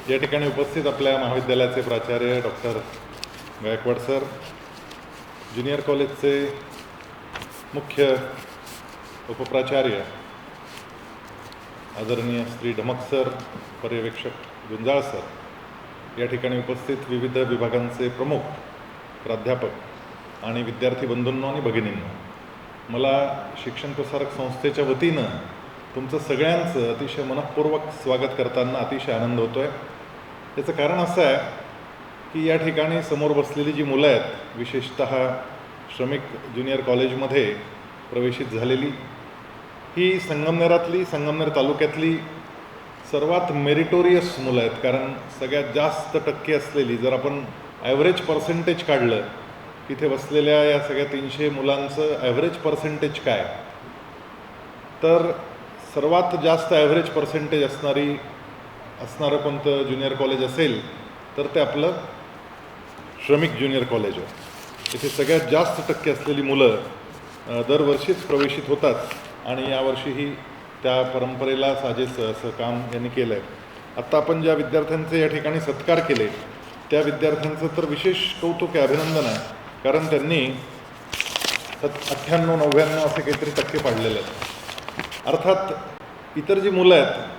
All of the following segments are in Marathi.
या ठिकाणी उपस्थित आपल्या महाविद्यालयाचे प्राचार्य डॉक्टर गायकवाड सर, ज्युनियर कॉलेजचे मुख्य उपप्राचार्य आदरणीय श्री ढमक सर, पर्यवेक्षक गुंजाळ सर, या ठिकाणी उपस्थित विविध विभागांचे प्रमुख प्राध्यापक आणि विद्यार्थी बंधूंनो आणि भगिनींनो, मला शिक्षण प्रसारक संस्थेच्या वतीनं तुमचं सगळ्यांचं अतिशय मनःपूर्वक स्वागत करताना अतिशय आनंद होतो आहे. याचं कारण असं आहे की या ठिकाणी समोर बसलेली जी मुलं आहेत, विशेषतः श्रमिक ज्युनियर कॉलेजमध्ये प्रवेशित झालेली, ही संगमनेर तालुक्यातली सर्वात मेरिटोरियस मुलं आहेत. कारण सगळ्यात जास्त टक्के असलेली, जर आपण ॲव्हरेज पर्सेंटेज काढलं, तिथे बसलेल्या या सगळ्या 300 मुलांचं ॲव्हरेज पर्सेंटेज काय, तर सर्वात जास्त ॲव्हरेज पर्सेंटेज असणारं कोणतं ज्युनियर कॉलेज असेल तर ते आपलं श्रमिक ज्युनियर कॉलेज आहे. इथे सगळ्यात जास्त टक्के असलेली मुलं दरवर्षीच प्रवेशित होतात आणि यावर्षीही त्या परंपरेला साजेस असं काम यांनी केलं आहे. आत्ता आपण ज्या विद्यार्थ्यांचे या ठिकाणी सत्कार केले त्या विद्यार्थ्यांचं तर विशेष कौतुक आहे, अभिनंदन आहे. कारण त्यांनी 98-99 असे काहीतरी टक्के पाडलेले आहेत. अर्थात इतर जी मुलं आहेत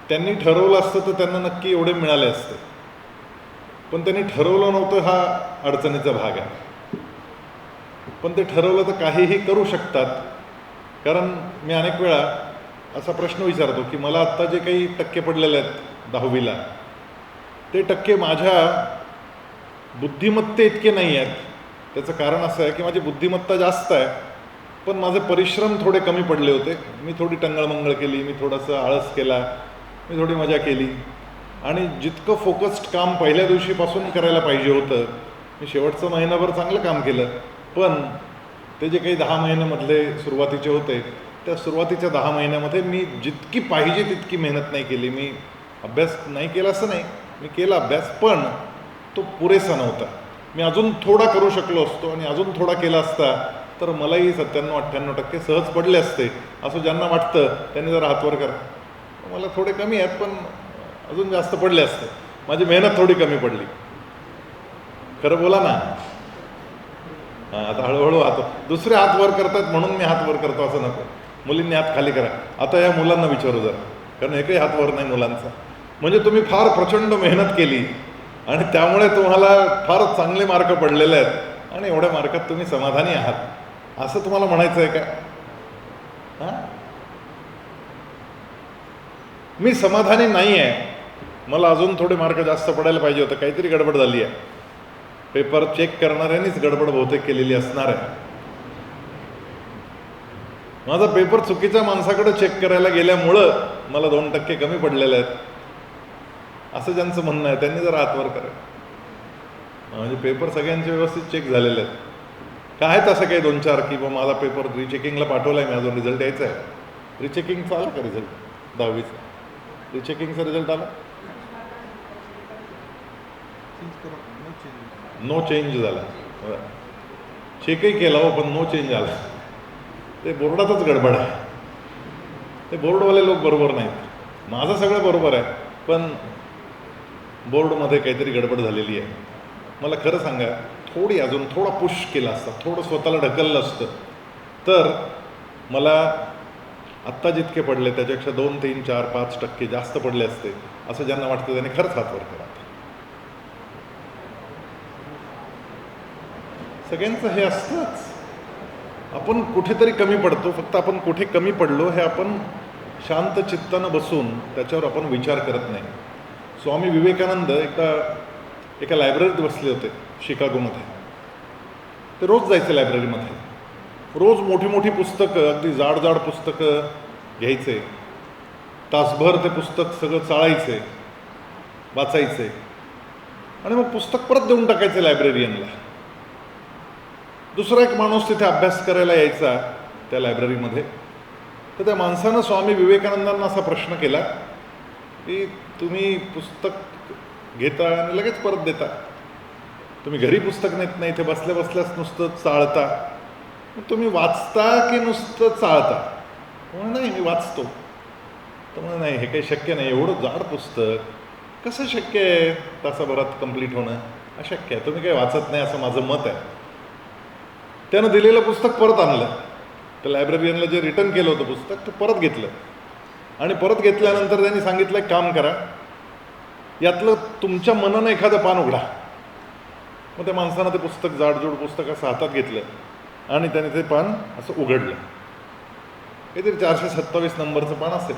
त्यांनी ठरवलं असतं तर त्यांना नक्की एवढे मिळाले असते, पण त्यांनी ठरवलं नव्हतं, हा अडचणीचा भाग आहे. पण ते ठरवलं तर काहीही करू शकतात. कारण मी अनेक वेळा असा प्रश्न विचारतो की मला आत्ता जे काही टक्के पडलेले आहेत 10वीला, ते टक्के माझ्या बुद्धिमत्ते इतके नाही आहेत. त्याचं कारण असं आहे की माझी बुद्धिमत्ता जास्त आहे, पण माझे परिश्रम थोडे कमी पडले होते. मी थोडी टंगळमंगळ केली, मी थोडंसं आळस केला, मी थोडी मजा केली आणि जितकं फोकस्ड काम पहिल्या दिवशीपासून करायला पाहिजे होतं, मी शेवटचं महिनाभर चांगलं काम केलं. पण ते जे काही 10 महिन्यामधले सुरुवातीचे होते, त्या सुरुवातीच्या 10 महिन्यामध्ये मी जितकी पाहिजे तितकी मेहनत नाही केली. मी अभ्यास नाही केला असं नाही, मी केला अभ्यास, पण तो पुरेसा नव्हता. मी अजून थोडा करू शकलो असतो आणि अजून थोडा केला असता तर मलाही 97-98% सहज पडले असते. असं ज्यांना वाटतं त्यांनी जरा हातवर करा. मला थोडे कमी आहेत पण अजून जास्त पडले असते. माझी मेहनत थोडी कमी पडली. खरं बोला ना. आता हळूहळू दुसरे हात वर करतात म्हणून मी हात वर करतो असं नको. मुलींनी हात खाली करा. आता या मुलांना विचारू जरा, कारण एकही हात वर नाही मुलांचा. म्हणजे तुम्ही फार प्रचंड मेहनत केली आणि त्यामुळे तुम्हाला फार चांगले मार्क पडलेले आहेत आणि एवढ्या मार्कात तुम्ही समाधानी आहात असं तुम्हाला म्हणायचं आहे का? हां, मी समाधानी नाही आहे. मला अजून थोडे मार्क जास्त पडायला पाहिजे होतं. काहीतरी गडबड झाली आहे. पेपर चेक करणाऱ्यांनीच गडबड बहुतेक केलेली असणार आहे. माझा पेपर चुकीच्या माणसाकडे चेक करायला गेल्यामुळं मला 2% कमी पडलेले आहेत असं ज्यांचं म्हणणं आहे त्यांनी जरा हातवर करा. म्हणजे पेपर सगळ्यांचे व्यवस्थित चेक झालेले आहेत का? आहेत असं काही 2-4 की बा माझा पेपर रिचेकिंगला पाठवला आहे, मी अजून रिझल्ट यायचा आहे. रिचेकिंगचा आला का रिझल्ट? 10वीचा रिचेकिंगचा रिझल्ट आला? नो चेंज झाला. चेकही केला हो पण नो चेंज आला. ते बोर्डातच गडबड आहे. ते बोर्डवाले लोक बरोबर नाहीत. माझं सगळं बरोबर आहे पण बोर्डमध्ये काहीतरी गडबड झालेली आहे. मला खरं सांगा, अजून थोडा पुश केला असता, थोडं स्वतःला ढकललं असतं तर मला आत्ता जितके पडले त्याच्यापेक्षा 2, 3, 4, 5% जास्त पडले असते. असं ज्यांना वाटतं त्यांनी खरंच हातवर करा. सगळ्यांचं हे असतंच. आपण कुठेतरी कमी पडतो. फक्त आपण कुठे कमी पडलो हे आपण शांत चित्तानं बसून त्याच्यावर आपण विचार करत नाही. स्वामी विवेकानंद एका लायब्ररीत बसले होते शिकागोमध्ये. ते रोज जायचे लायब्ररीमध्ये. रोज मोठी मोठी पुस्तकं, अगदी जाड पुस्तकं घ्यायचे. तासभर ते पुस्तक सगळं चाळायचे, वाचायचे आणि मग पुस्तक परत देऊन टाकायचे लायब्ररियनला. दुसरा एक माणूस तिथे अभ्यास करायला यायचा त्या लायब्ररीमध्ये. तर त्या माणसानं स्वामी विवेकानंदांना असा प्रश्न केला की तुम्ही पुस्तक घेता आणि लगेच परत देता, तुम्ही घरी पुस्तक नेत नाही, इथे बसल्या बसल्याच नुसतं चाळता, तुम्ही वाचता की नुसतं चाळता? नाही, मी वाचतो. तर म्हणजे नाही, हे काही शक्य नाही. एवढं जाड पुस्तक कसं शक्य आहे तासाभरात कंप्लीट होणं? अशक्य आहे, तुम्ही काही वाचत नाही असं माझं मत आहे. त्यानं दिलेलं पुस्तक परत आणलं, तर लायब्ररियनला जे रिटर्न केलं होतं पुस्तक ते परत घेतलं आणि परत घेतल्यानंतर त्यांनी सांगितलं एक काम करा, यातलं तुमच्या मनानं एखादं पान उघडा. मग त्या माणसानं ते पुस्तक, जाडजूड पुस्तक असं हातात घेतलं आणि त्याने ते पान असं उघडलं. काहीतरी 427 नंबरचं पान असेल,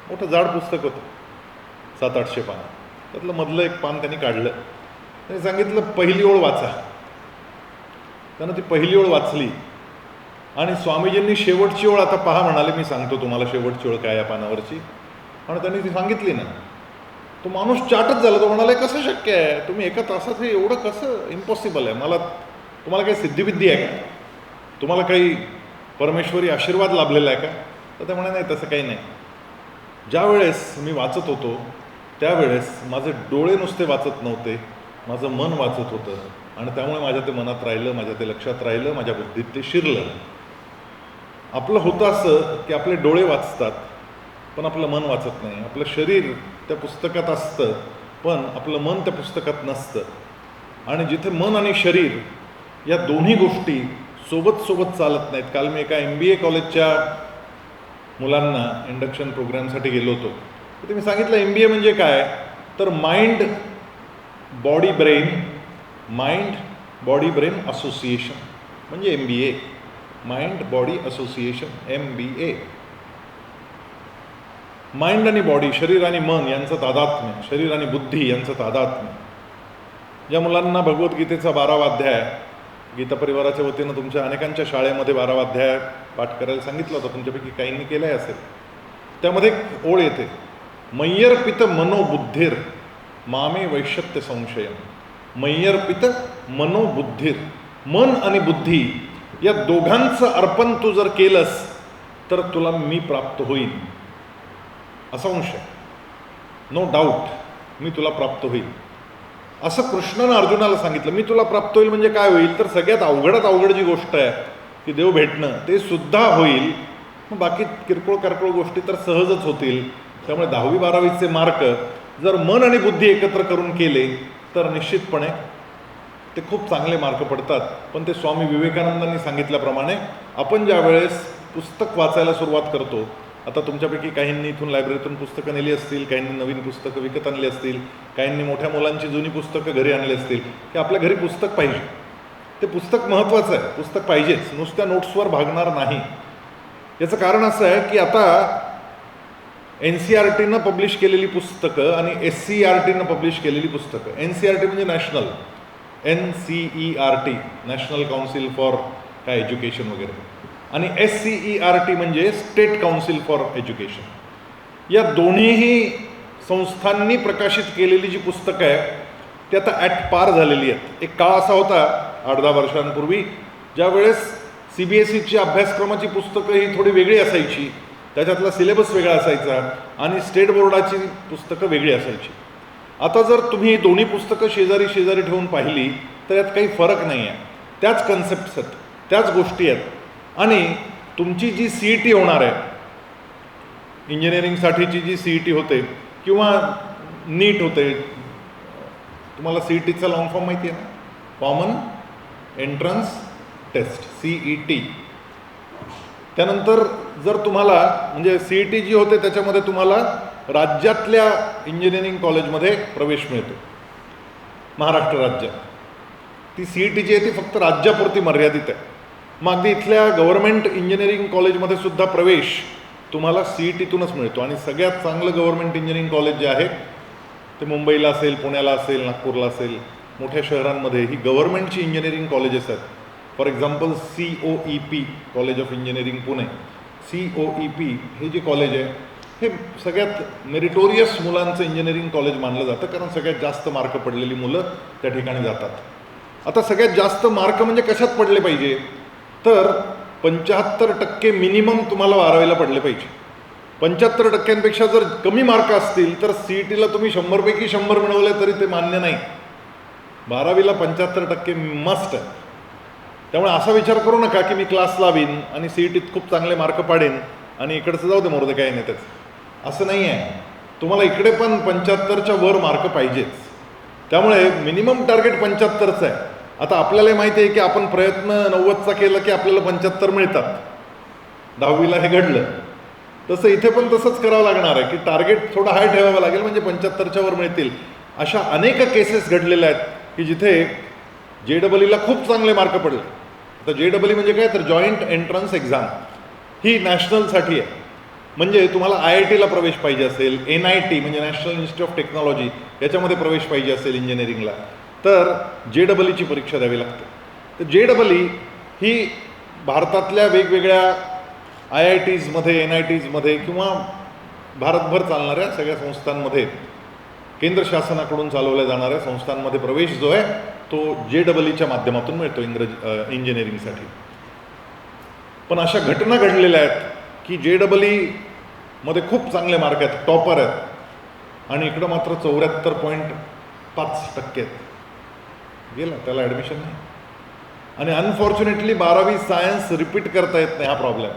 मोठं जाड पुस्तक होतं, 700-800 पानं. त्यातलं मधलं एक पान त्यांनी काढलं. त्यांनी सांगितलं पहिली ओळ वाचा. त्यानं ती पहिली ओळ वाचली आणि स्वामीजींनी शेवटची ओळ आता पहा म्हणाले, मी सांगतो तुम्हाला शेवटची ओळ काय या पानावरची. आणि त्यांनी ती सांगितली ना, तो माणूस चाटच झाला. तो म्हणाला कसं शक्य आहे, तुम्ही एका तासात हे एवढं कसं? इम्पॉसिबल आहे. तुम्हाला काही सिद्धिविद्या आहे का? तुम्हाला काही परमेश्वरी आशीर्वाद लाभलेला आहे का? तर ते म्हणे नाही, तसं काही नाही. ज्या वेळेस मी वाचत होतो त्यावेळेस माझे डोळे नुसते वाचत नव्हते, माझं मन वाचत होतं आणि त्यामुळे माझ्या ते मनात राहिलं, माझ्या ते लक्षात राहिलं, माझ्या बुद्धीत ते शिरलं. आपलं होतं असं की आपले डोळे वाचतात पण आपलं मन वाचत नाही. आपलं शरीर त्या पुस्तकात असतं पण आपलं मन त्या पुस्तकात नसतं. आणि जिथे मन आणि शरीर या दोन्ही गोष्टी सोबत सोबत चालत नाहीत. काल मी एका MBA कॉलेजच्या मुलांना इंडक्शन प्रोग्रामसाठी गेलो होतो, तर मी सांगितलं MBA म्हणजे काय, तर माइंड बॉडी ब्रेन असोसिएशन म्हणजे MBA. Mind body association MBA. Mind आणि बॉडी, शरीर आणि मन यांचं तादात्म्य, शरीर आणि बुद्धी यांचं तादात्म्य. ज्या मुलांना भगवद्गीतेचा 12वा अध्याय गीता परिवाराच्या वतीनं तुमच्या अनेकांच्या शाळेमध्ये 12वा अध्याय पाठ करायला सांगितलं होतं, तुमच्यापैकी काहींनी केलं आहे असेल. त्यामध्ये एक ओळ येते, मय्यर्पित मनोबुद्धीर मामे वैशत्य संशयम. मय्यर्पित मनोबुद्धीर, मन आणि बुद्धी या दोघांचं अर्पण तू जर केलंस तर तुला मी प्राप्त होईल. असंशय, नो डाऊट मी तुला प्राप्त होईल. असं कृष्णानं अर्जुनाला सांगितलं. मी तुला प्राप्त होईल म्हणजे काय होईल, तर सगळ्यात अवघडात अवघड जी गोष्ट आहे की देव भेटणं, ते सुद्धा होईल. मग बाकी किरकोळ कारकोळ गोष्टी तर सहजच होतील. त्यामुळे 10वी-12वीचे मार्क जर मन आणि बुद्धी एकत्र करून केले तर निश्चितपणे ते खूप चांगले मार्क पडतात. पण ते स्वामी विवेकानंदांनी सांगितल्याप्रमाणे आपण ज्या वेळेस पुस्तक वाचायला सुरुवात करतो, आता तुमच्यापैकी काहींनी इथून लायब्ररीतून पुस्तकं नेली असतील, काहींनी नवीन पुस्तकं विकत आणली असतील, काहींनी मोठ्या मुलांची जुनी पुस्तकं घरी आणली असतील, की आपल्या घरी पुस्तक पाहिजे. ते पुस्तक महत्त्वाचं आहे, पुस्तक पाहिजेच, नुसत्या नोट्सवर भागणार नाही. याचं कारण असं आहे की आता NCERTनं पब्लिश केलेली पुस्तकं आणि SCERTनं पब्लिश केलेली पुस्तकं. NCERT म्हणजे national, NCERT national council for काय एज्युकेशन वगैरे, आणि SCERT म्हणजे स्टेट काउन्सिल फॉर एज्युकेशन. या दोन्हीही संस्थांनी प्रकाशित केलेली जी पुस्तकं आहे ती आता ॲट पार झालेली आहेत. एक काळ असा होता 8-10 वर्षांपूर्वी ज्यावेळेस CBSEची अभ्यासक्रमाची पुस्तकं ही थोडी वेगळी असायची, त्याच्यातला सिलेबस वेगळा असायचा आणि स्टेट बोर्डाची पुस्तकं वेगळी असायची. आता जर तुम्ही दोन्ही पुस्तकं शेजारी शेजारी ठेवून पाहिली तर यात काही फरक नाही आहे. त्याच कन्सेप्ट्स आहेत, त्याच गोष्टी आहेत. आणि तुमची जी CET होणार आहे, इंजिनिअरिंगसाठीची जी CET होते किंवा नीट होते, तुम्हाला CETचा लॉंग फॉर्म माहिती आहे ना, कॉमन एंट्रन्स टेस्ट CET. त्यानंतर जर तुम्हाला म्हणजे CET जी होते त्याच्यामध्ये तुम्हाला राज्यातल्या इंजिनिअरिंग कॉलेजमध्ये प्रवेश मिळतो, महाराष्ट्र राज्यात. ती CET जी आहे ती फक्त राज्यापुरती मर्यादित आहे. मग अगदी इथल्या गव्हर्नमेंट इंजिनिअरिंग कॉलेजमध्ये सुद्धा प्रवेश तुम्हाला CETतूनच मिळतो. आणि सगळ्यात चांगलं गव्हर्नमेंट इंजिनिअरिंग कॉलेज जे आहे ते मुंबईला असेल, पुण्याला असेल, नागपूरला असेल, मोठ्या शहरांमध्ये ही गव्हर्नमेंटची इंजिनिअरिंग कॉलेजेस आहेत. For example COEP college of engineering Pune, COEP हे जे कॉलेज आहे हे सगळ्यात मेरिटोरियस मुलांचं इंजिनिअरिंग कॉलेज मानलं जातं, कारण सगळ्यात जास्त मार्क पडलेली मुलं त्या ठिकाणी जातात. आता सगळ्यात जास्त मार्क म्हणजे कशात पडले पाहिजे, तर 75% मिनिमम तुम्हाला 12वीला पडले पाहिजे. 75%पेक्षा जर कमी मार्क असतील तर CETला तुम्ही 100पैकी 100 मिळवले तरी ते मान्य नाही. 12वीला 75% मस्ट आहे. त्यामुळे असा विचार करू नका की मी क्लास लावीन आणि CETत खूप चांगले मार्क पाडेन आणि इकडचं जाऊ दे मोरदे काही नाही त्याचं. असं नाही आहे. तुम्हाला इकडे पण 75च्या वर मार्क पाहिजेच. त्यामुळे मिनिमम टार्गेट 75चं आहे. आता आपल्याला माहिती आहे की आपण प्रयत्न 90चा केला की आपल्याला 75 मिळतात. 10वीला हे घडलं. तसं इथे पण तसंच करावं लागणार आहे की टार्गेट थोडं हाय ठेवावं लागेल, म्हणजे 75च्या वर मिळतील. अशा अनेक केसेस घडलेल्या आहेत की जिथे JEEला खूप चांगले मार्क पडले. आता JEE म्हणजे काय, तर जॉईंट एंट्रन्स एक्झाम. ही नॅशनलसाठी आहे. म्हणजे तुम्हाला IITला प्रवेश पाहिजे असेल, NIT म्हणजे नॅशनल इन्स्टिट्यूट ऑफ टेक्नॉलॉजी याच्यामध्ये प्रवेश पाहिजे असेल इंजिनिअरिंगला, तर JEEची परीक्षा द्यावी लागते. तर JEE ही भारतातल्या वेगवेगळ्या IITsमध्ये, NITsमध्ये किंवा भारतभर चालणाऱ्या सगळ्या संस्थांमध्ये, केंद्र शासनाकडून चालवल्या जाणाऱ्या संस्थांमध्ये प्रवेश जो आहे तो JEEच्या माध्यमातून मिळतो इंजिनिअरिंगसाठी. पण अशा घटना घडलेल्या आहेत की JEEमध्ये खूप चांगले मार्क आहेत, टॉपर आहेत, आणि इकडं मात्र 74.5% आहेत. गेला, त्याला ॲडमिशन नाही. आणि अनफॉर्च्युनेटली 12वी सायन्स रिपीट करता येत नाही, हा प्रॉब्लेम.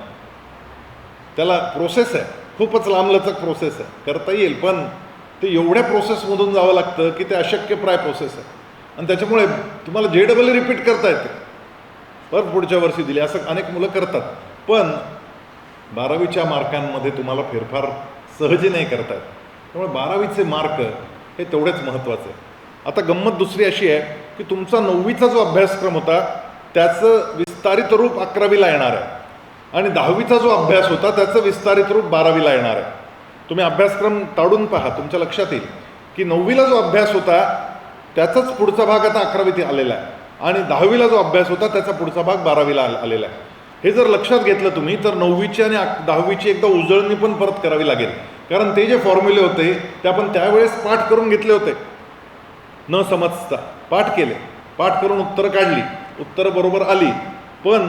त्याला प्रोसेस आहे, खूपच लांबलचक प्रोसेस आहे, करता येईल, पण ते एवढ्या प्रोसेसमधून जावं लागतं की ते अशक्यप्राय प्रोसेस आहे. आणि त्याच्यामुळे तुम्हाला JEE रिपीट करता येते, परत पुढच्या वर्षी दिली, असं अनेक मुलं करतात. पण 12वीच्या मार्कांमध्ये तुम्हाला फेरफार सहजी नाही करता येत. त्यामुळे 12वीचे मार्क हे तेवढेच महत्त्वाचे आहे. आता गंमत दुसरी अशी आहे की तुमचा 9वीचा जो अभ्यासक्रम होता त्याचं विस्तारित रूप 11वीला येणार आहे, आणि 10वीचा जो अभ्यास होता त्याचं विस्तारित रूप 12वीला येणार आहे. तुम्ही अभ्यासक्रम ताडून पहा, तुमच्या लक्षात येईल की 9वीला जो अभ्यास होता त्याचाच पुढचा भाग आता 11वीत आलेला आहे, आणि 10वीला जो अभ्यास होता त्याचा पुढचा भाग 12वीला आलेला आहे. हे जर लक्षात घेतलं तुम्ही, तर 9वीची आणि 10वीची एकदा उजळणी पण परत करावी लागेल. कारण ते जे फॉर्म्युले होते ते आपण त्यावेळेस पाठ करून घेतले होते, न समजता पाठ केले, पाठ करून उत्तरं काढली, उत्तरं बरोबर आली, पण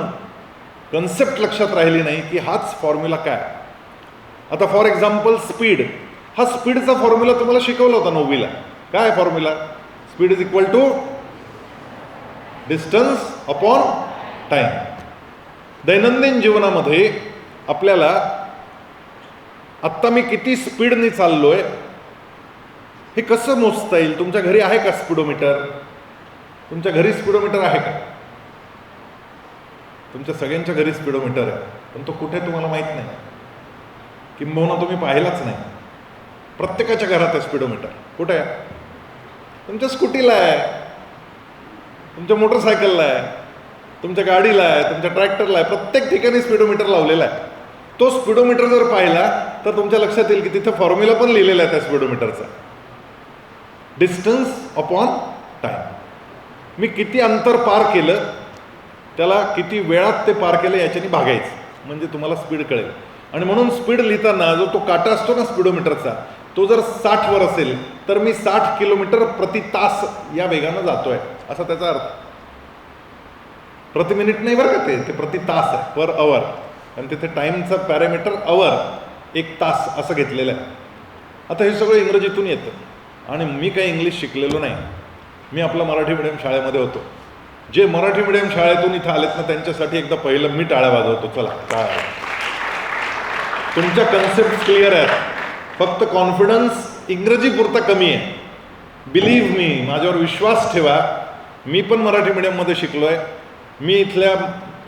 कन्सेप्ट लक्षात राहिली नाही की हाच फॉर्म्युला काय. आता फॉर एक्झाम्पल स्पीड, हा स्पीडचा फॉर्म्युला तुम्हाला शिकवला होता 9वीला. काय formula? Speed is equal to distance upon time. दैनंदिन जीवनामध्ये आपल्याला आत्ता मी किती स्पीडने चाललोय हे कसं मोजता येईल? तुमच्या घरी आहे का स्पीडोमीटर? तुमच्या घरी स्पीडोमीटर आहे का? तुमच्या सगळ्यांच्या घरी स्पीडोमीटर आहे, पण तो कुठे तुम्हाला माहीत नाही, किंबहुना तुम्ही पाहिलाच नाही. प्रत्येकाच्या घरात आहे स्पीडोमीटर. कुठे आहे? तुमच्या स्कूटीला आहे, तुमच्या मोटरसायकलला आहे, तुमच्या गाडीला आहे, तुमच्या ट्रॅक्टरला आहे. प्रत्येक ठिकाणी स्पीडोमीटर लावलेला आहे. तो स्पीडोमीटर जर पाहिला तर तुमच्या लक्षात येईल की तिथे फॉर्म्युला पण लिहिलेला आहे त्या स्पीडोमीटरचा, डिस्टन्स अपॉन टाईम. मी किती अंतर पार केलं त्याला किती वेळात ते पार केलं याच्याने भागायचं, म्हणजे तुम्हाला स्पीड कळेल. आणि म्हणून स्पीड लिहिताना जो तो काटा असतो ना स्पीडोमीटरचा, तो जर 60 वर असेल तर मी 60 किलोमीटर प्रति तास या वेगानं जातोय, असा त्याचा अर्थ. प्रति मिनिट नाही बरं का, ते प्रति तास आहे, पर अवर. आणि तिथे टाईमचा पॅरामीटर अवर, 1 तास असं घेतलेलं आहे. आता हे सगळं इंग्रजीतून येतं, आणि मी काही इंग्लिश शिकलेलो नाही. मी आपला मराठी मिडियम शाळेमध्ये होतो. जे मराठी मिडियम शाळेतून इथं आलेत ना त्यांच्यासाठी एकदा पहिलं मी टाळ्या वाजवतो. चला, काय तुमच्या कन्सेप्ट क्लिअर आहेत, फक्त कॉन्फिडन्स इंग्रजी पुरता कमी आहे. बिलीव्ह मी, माझ्यावर विश्वास ठेवा. मी पण मराठी मिडियममध्ये शिकलो आहे. मी इथल्या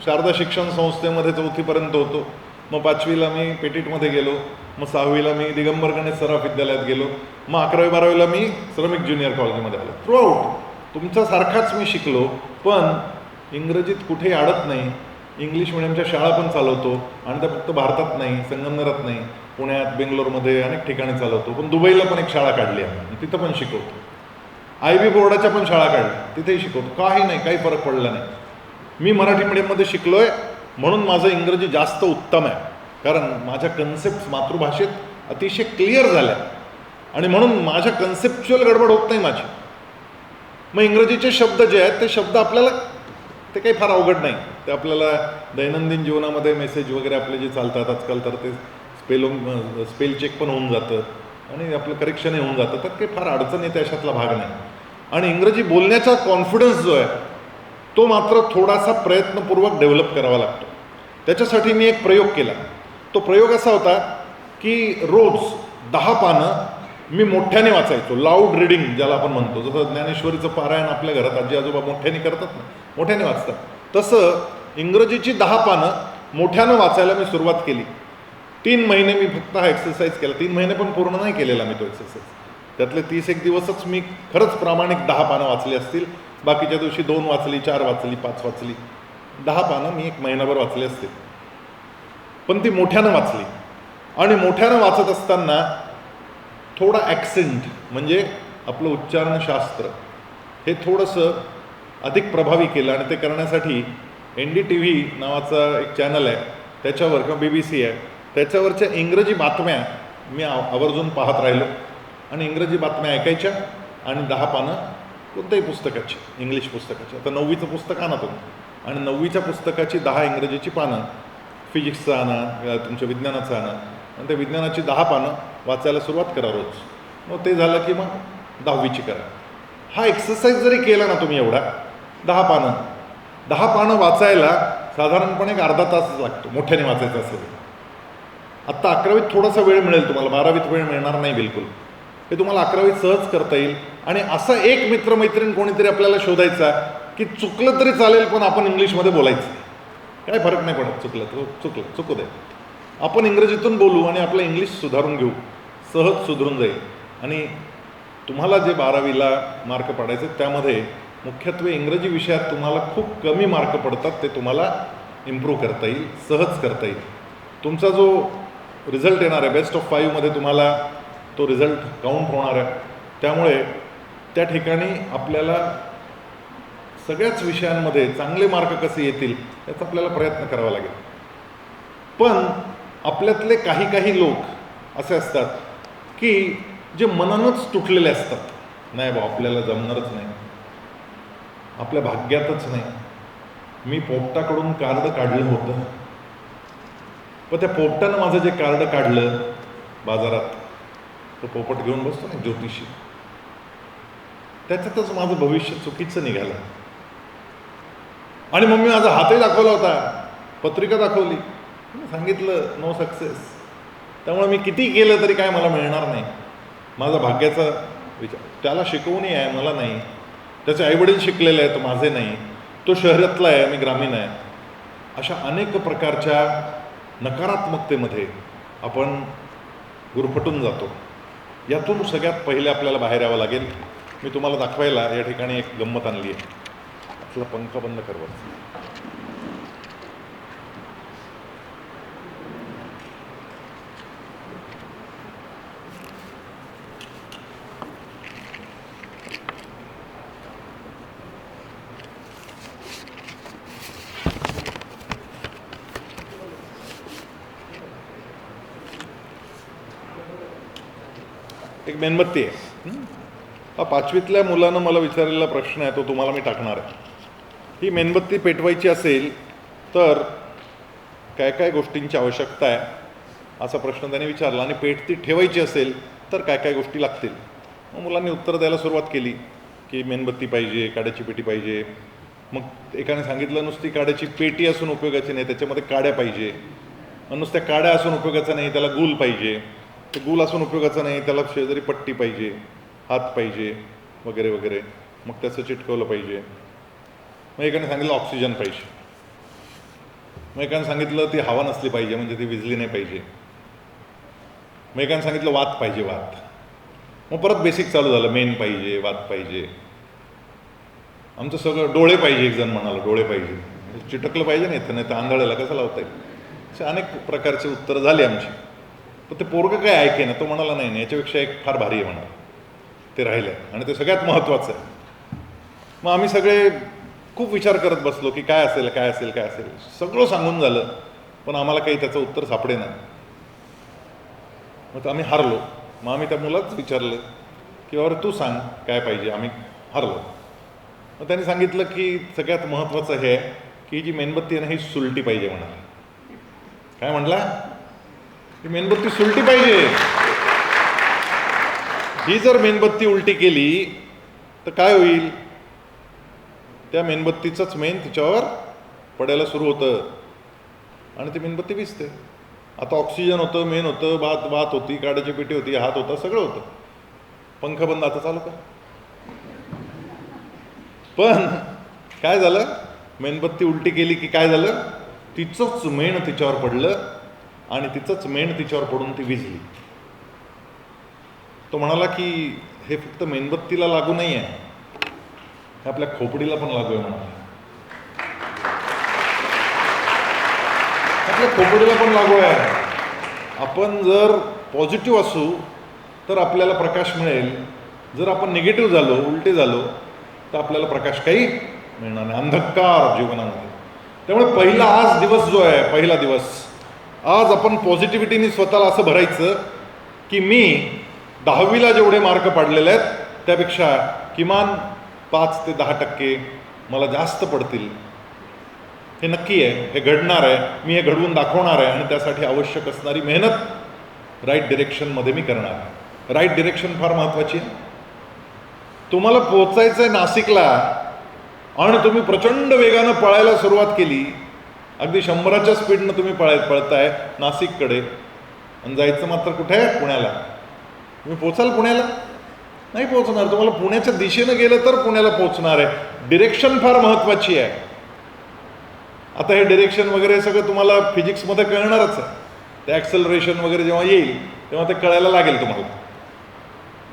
शारदा शिक्षण संस्थेमध्ये 4थीपर्यंत होतो. मग 5वीला मी पेटीटमध्ये गेलो, मग 6वीला मी दिगंबर गणेश सराफ विद्यालयात गेलो, मग 11वी-12वीला मी श्रमिक ज्युनियर कॉलेजमध्ये आलो. थ्रू आऊट तुमच्यासारखाच मी शिकलो, पण इंग्रजीत कुठेही अडत नाही. इंग्लिश मिडियमच्या शाळा पण चालवतो, आणि त्या फक्त भारतात नाही, संगमनेरात नाही, पुण्यात, बेंगलोरमध्ये अनेक ठिकाणी चालवतो. पण दुबईला पण एक शाळा काढली आहे, तिथं पण शिकवतो. IB बोर्डाच्या पण शाळा काढल्या, तिथेही शिकवतो. काही नाही, काही फरक पडला नाही. मी मराठी मिडियममध्ये शिकलो आहे म्हणून माझं इंग्रजी जास्त उत्तम आहे, कारण माझ्या कन्सेप्ट मातृभाषेत अतिशय क्लिअर झाल्या, आणि म्हणून माझ्या कन्सेप्च्युअल गडबड होत नाही माझी. मग इंग्रजीचे शब्द जे आहेत ते शब्द आपल्याला ते काही फार अवघड नाही. ते आपल्याला दैनंदिन जीवनामध्ये मेसेज वगैरे आपले जे चालतात आजकाल, तर ते स्पेल चेक पण होऊन जातं, आणि आपलं करेक्शनही होऊन जातं. तर काही फार अडचण येते अशातला भाग नाही. आणि इंग्रजी बोलण्याचा कॉन्फिडन्स जो आहे तो मात्र थोडासा प्रयत्नपूर्वक डेव्हलप करावा लागतो. त्याच्यासाठी मी एक प्रयोग केला. तो प्रयोग असा होता की रोज 10 पानं मी मोठ्याने वाचायचो, लाऊड रीडिंग ज्याला आपण म्हणतो. जसं ज्ञानेश्वरीचं पारायण आपल्या घरात आजी आजोबा मोठ्याने करतात ना, मोठ्याने वाचतात, तसं इंग्रजीची 10 पानं मोठ्यानं वाचायला मी सुरुवात केली. 3 महिने मी फक्त हा एक्सरसाइज केला. 3 महिने पण पूर्ण नाही केलेला मी तो एक्सरसाइज. त्यातले 30 दिवसच मी खरंच प्रामाणिक 10 पानं वाचली असतील. बाकीच्या दिवशी 2 वाचली, 4 वाचली, 5 वाचली. 10 पानं मी 1 महिनाभर वाचली असतील. पण ती मोठ्यानं वाचली. आणि मोठ्यानं वाचत असताना थोडा ॲक्सेंट म्हणजे आपलं उच्चारणशास्त्र हे थोडंसं अधिक प्रभावी केलं. आणि ते करण्यासाठी NDTV नावाचा एक चॅनल आहे, त्याच्यावर किंवा BBC आहे, त्याच्यावरच्या इंग्रजी बातम्या मी आवर्जून पाहत राहिलो. आणि इंग्रजी बातम्या ऐकायच्या आणि 10 पानं कोणत्याही पुस्तकाची, इंग्लिश पुस्तकाची. आता 9वीचं पुस्तक आणा तुम्ही, आणि 9वीच्या पुस्तकाची 10 इंग्रजीची पानं, फिजिक्सचं आणा, तुमच्या विज्ञानाचं आणा, आणि त्या विज्ञानाची 10 पानं वाचायला सुरुवात करा रोज. मग ते झालं की मग 10वीची करा. हा एक्सरसाइज जरी केला ना तुम्ही एवढा, 10 पानं वाचायला साधारणपणे एक अर्धा तास लागतो मोठ्याने वाचायचं असेल. आत्ता 11वीत थोडासा वेळ मिळेल तुम्हाला, 12वीत वेळ मिळणार नाही बिलकुल. हे तुम्हाला 11वीत सहज करता येईल. आणि असा एक मित्रमैत्रीण कोणीतरी आपल्याला शोधायचा की चुकलं तरी चालेल पण आपण इंग्लिशमध्ये बोलायचं, काय फरक नाही पडत, चुकू दे, आपण इंग्रजीतून बोलू आणि आपलं इंग्लिश सुधारून घेऊ, सहज सुधरून जाईल. आणि तुम्हाला जे 12वीला मार्क पडायचे त्यामध्ये मुख्यत्वे इंग्रजी विषयात तुम्हाला खूप कमी मार्क पडतात, ते तुम्हाला इम्प्रूव्ह करता येईल, सहज करता येईल. तुमचा जो रिझल्ट येणार आहे बेस्ट ऑफ 5मध्ये तुम्हाला तो रिझल्ट काउंट होणार आहे. त्यामुळे त्या ठिकाणी आपल्याला सगळ्याच विषयांमध्ये चांगले मार्क कसे येतील याचा आपल्याला प्रयत्न करावा लागेल. पण आपल्यातले काही लोक असे असतात की जे मनानंच तुटलेले असतात, नाही बा आपल्याला जमणारच नाही, आपल्या भाग्यातच नाही. मी पोपटाकडून कार्ड काढलं होतं, पण त्या पोपटानं माझं जे कार्ड काढलं बाजारात, तो पोपट घेऊन बसतो ना ज्योतिषी, त्याच्यातच माझं भविष्य चुकीचं निघालं. आणि मग मी माझा हातही दाखवला होता, पत्रिका दाखवली, सांगितलं नो सक्सेस. त्यामुळे मी किती केलं तरी काय मला मिळणार नाही. माझा भाग्याचा विचार, त्याला शिकवणी आहे मला नाही, त्याचे आईवडील शिकलेले आहेत माझे नाही, तो शहरातला आहे मी ग्रामीण आहे. अशा अनेक प्रकारच्या नकारात्मकतेमध्ये आपण गुरफटून जातो. यातून सगळ्यात पहिले आपल्याला बाहेर यावं लागेल. मी तुम्हाला दाखवायला या ठिकाणी एक गंमत आणली आहे. आपला पंखा बंद करवा. एक मेणबत्ती आहे. हा 5वीतल्या मुलानं मला विचारलेला प्रश्न आहे, तो तुम्हाला मी टाकणार आहे. ही मेणबत्ती पेटवायची असेल तर काय काय गोष्टींची आवश्यकता आहे असा प्रश्न त्याने विचारला. आणि पेटती ठेवायची असेल तर काय काय गोष्टी लागतील. मग मुलांनी उत्तर द्यायला सुरुवात केली की मेणबत्ती पाहिजे, काड्याची पेटी पाहिजे. मग एकाने सांगितलं नुसती काड्याची पेटी असून उपयोगाची नाही, त्याच्यामध्ये काड्या पाहिजे. मग नुसत्या काड्या असून उपयोगाचं नाही, त्याला गूल पाहिजे. ते गूल असून उपयोगाचं नाही, त्याला शेजारी पट्टी पाहिजे, हात पाहिजे वगैरे वगैरे. मग त्याचं चिटकवलं पाहिजे. मग एकाने सांगितलं ऑक्सिजन पाहिजे. मग एकाने सांगितलं ती हवा नसली पाहिजे, म्हणजे ती विजली नाही पाहिजे. मग एकाने सांगितलं वात पाहिजे, वात. मग परत बेसिक चालू झालं, मेन पाहिजे, वात पाहिजे. आमचं सगळं डोळे पाहिजे, एक जण म्हणाला डोळे पाहिजे, चिटकलं पाहिजे नाही तर आंधळ्याला कसं लावता येईल. असे अनेक प्रकारचे उत्तरं झाली आमची. पण ते पोरगं काय ऐके ना, तो म्हणाला नाही याच्यापेक्षा एक फार भारी आहे म्हणाला, ते राहिलं आणि ते सगळ्यात महत्त्वाचं आहे. मग आम्ही सगळे खूप विचार करत बसलो की काय असेल काय असेल काय असेल. सगळं सांगून झालं पण आम्हाला काही त्याचं उत्तर सापडे नाही. मग आम्ही हारलो. मग आम्ही त्या मुलाच विचारलं की अरे तू सांग काय पाहिजे. आम्ही हारलो. मग त्यांनी सांगितलं की सगळ्यात महत्त्वाचं हे आहे की जी मेणबत्ती आहे ना ही सुलटी पाहिजे म्हणाला. काय म्हटला? ही मेणबत्ती सुलटी पाहिजे. ही जर मेणबत्ती उलटी केली तर काय होईल? त्या मेणबत्तीचंच मेण तिच्यावर पडायला सुरू होतं आणि ती मेणबत्ती विझते. आता ऑक्सिजन होतं, मेण होतं, वात होती, काड्याची पेटी होती, हात होता, सगळं होतं. पंखा बंद, आता चालू का? पण काय झालं, मेणबत्ती उलटी केली की काय झालं, तिचंच मेण तिच्यावर पडलं आणि तिचंच मेण तिच्यावर पडून ती विझली. तो म्हणाला की हे फक्त मेणबत्तीला लागू नाही आहे, हे आपल्या खोपडीला पण लागू आहे म्हणाला. आपल्या खोपडीला पण लागू आहे. आपण जर पॉझिटिव्ह असू तर आपल्याला प्रकाश मिळेल, जर आपण निगेटिव्ह झालो, उलटे झालो, तर आपल्याला प्रकाश काही मिळणार नाही, अंधकार जीवनामध्ये. त्यामुळे पहिला आज दिवस जो आहे, पहिला दिवस, आज आपण पॉझिटिव्हिटीने स्वतःला असं भरायचं की मी 10वीला जेवढे मार्क पाडलेले आहेत त्यापेक्षा किमान 5 ते 10% मला जास्त पडतील. हे नक्की आहे, हे घडणार आहे, मी हे घडवून दाखवणार आहे आणि त्यासाठी आवश्यक असणारी मेहनत राईट डिरेक्शनमध्ये मी करणार आहे. राईट डिरेक्शन फार महत्त्वाची आहे. तुम्हाला पोचायचं आहे नाशिकला आणि तुम्ही प्रचंड वेगानं पळायला सुरुवात केली, अगदी 100च्या स्पीडनं तुम्ही पळताय नाशिककडे, आणि जायचं मात्र कुठे आहे, पुण्याला. तुम्ही पोचाल पुण्याला? नाही पोचणार. तुम्हाला पुण्याच्या दिशेनं गेलं तर पुण्याला पोचणार आहे. डिरेक्शन फार महत्त्वाची आहे. आता हे डिरेक्शन वगैरे सगळं तुम्हाला फिजिक्समध्ये कळणारच आहे. ते ॲक्सेलरेशन वगैरे जेव्हा येईल तेव्हा ते कळायला लागेल तुम्हाला.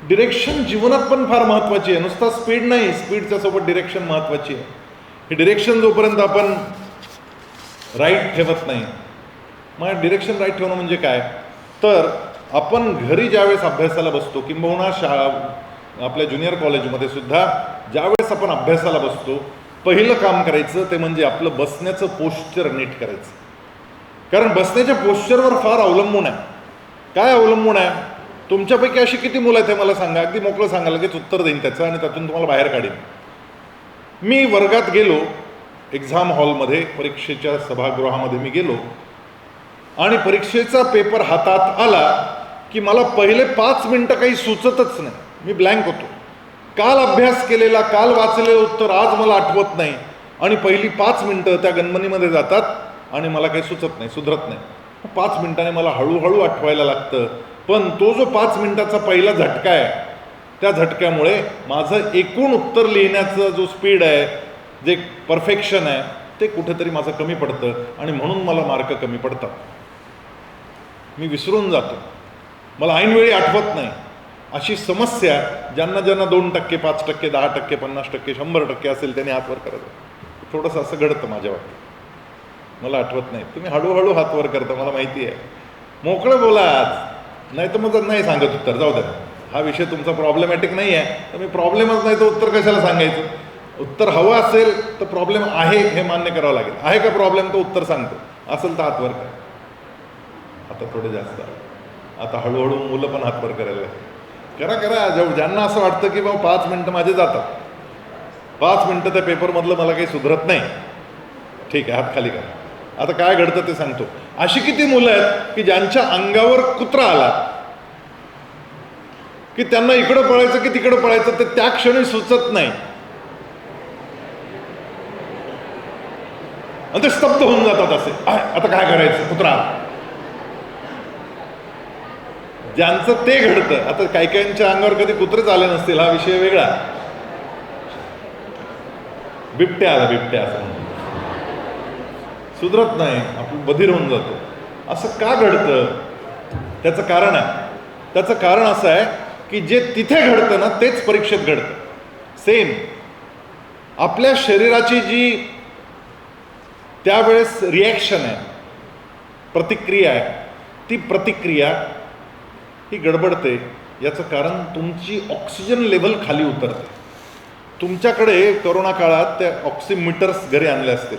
डिरेक्शन जीवनात पण फार महत्त्वाची आहे. नुसता स्पीड नाही, स्पीडच्या सोबत डिरेक्शन महत्त्वाची आहे. हे डिरेक्शन जोपर्यंत आपण राईट ठेवत नाही, मग डिरेक्शन राईट ठेवणं म्हणजे काय, तर आपण घरी ज्यावेळेस अभ्यासाला बसतो, किंबहुना आपल्या ज्युनियर कॉलेजमध्ये सुद्धा ज्यावेळेस आपण अभ्यासाला बसतो, पहिलं काम करायचं ते म्हणजे आपलं बसण्याचं पोश्चर नीट करायचं. कारण बसण्याच्या पोश्चरवर फार अवलंबून आहे. काय अवलंबून आहे? तुमच्यापैकी अशी किती मुलं आहेत हे मला सांगा. अगदी मोकळं सांगा, लगेच उत्तर देईन त्याचं आणि त्यातून तुम्हाला बाहेर काढीन. मी वर्गात गेलो, एक्झाम हॉलमध्ये, परीक्षेच्या सभागृहामध्ये मी गेलो आणि परीक्षेचा पेपर हातात आला की मला पहिले 5 मिनटं काही सुचतच नाही. मी ब्लँक होतो. काल अभ्यास केलेला, काल वाचलेलं उत्तर आज मला आठवत नाही आणि पहिली 5 मिनटं त्या गणमनीमध्ये जातात आणि मला काही सुचत नाही, सुधरत नाही. 5 मिनिटांनी मला हळूहळू आठवायला लागतं. पण तो जो 5 मिनिटाचा पहिला झटका आहे, त्या झटक्यामुळे माझं एकूण उत्तर लिहिण्याचं जो स्पीड आहे, जे परफेक्शन आहे, ते कुठेतरी माझं कमी पडतं आणि म्हणून मला मार्क कमी पडतात. मी विसरून जातो, मला ऐनवेळी आठवत नाही. अशी समस्या ज्यांना 2%, 5%, 10%, 50%, 100% असेल त्यांनी हात वर करायचं. थोडंसं असं घडतं माझ्या बाबतीत, मला आठवत नाही. तुम्ही हळूहळू हात वर करता, मला माहिती आहे. मोकळं बोला आज, नाही तर मग नाही सांगत उत्तर, जाऊ द्या. हा विषय तुमचा प्रॉब्लेमॅटिक नाही आहे, तर मी प्रॉब्लेमच नाही तर उत्तर कशाला सांगायचं. उत्तर हवं असेल तर प्रॉब्लेम आहे हे मान्य करावं लागेल. आहे का प्रॉब्लेम, तो उत्तर सांगतो. असेल तर हात वर करा. आता थोडे जास्त, आता हळूहळू मुलं पण हात वर करायला करा करा. ज्यांना असं वाटतं की बाबा 5 मिनटं माझे जातात, 5 मिनटं त्या पेपरमधलं मला काही सुधरत नाही, ठीक आहे, हात खाली करा. आता काय घडतं ते सांगतो. अशी किती मुलं आहेत की ज्यांच्या अंगावर कुत्रा आला की त्यांना इकडं पळायचं की तिकडं पळायचं ते त्या क्षणी सुचत नाही आणि ते स्तब्ध होऊन जातात. असे आता काय करायचं, कुत्रा. ज्यांचं ते घडतं. आता काही काहींच्या अंगावर कधी कुत्रेच आले नसतील, हा विषय वेगळा. बिबट्या आला, बिबट्या असं सुधरत नाही, आपण बधीर होऊन जातो. असं का घडतं? त्याचं कारण आहे. त्याचं कारण असं आहे की जे तिथे घडतं ना तेच परीक्षेत घडतं. सेम आपल्या शरीराची जी त्यावेळेस रिॲक्शन आहे, प्रतिक्रिया आहे, ती प्रतिक्रिया ही गडबडते. याचं कारण तुमची ऑक्सिजन लेवल खाली उतरते. तुमच्याकडे कोरोना काळात त्या ऑक्सिमीटर्स घरी आणले असतील,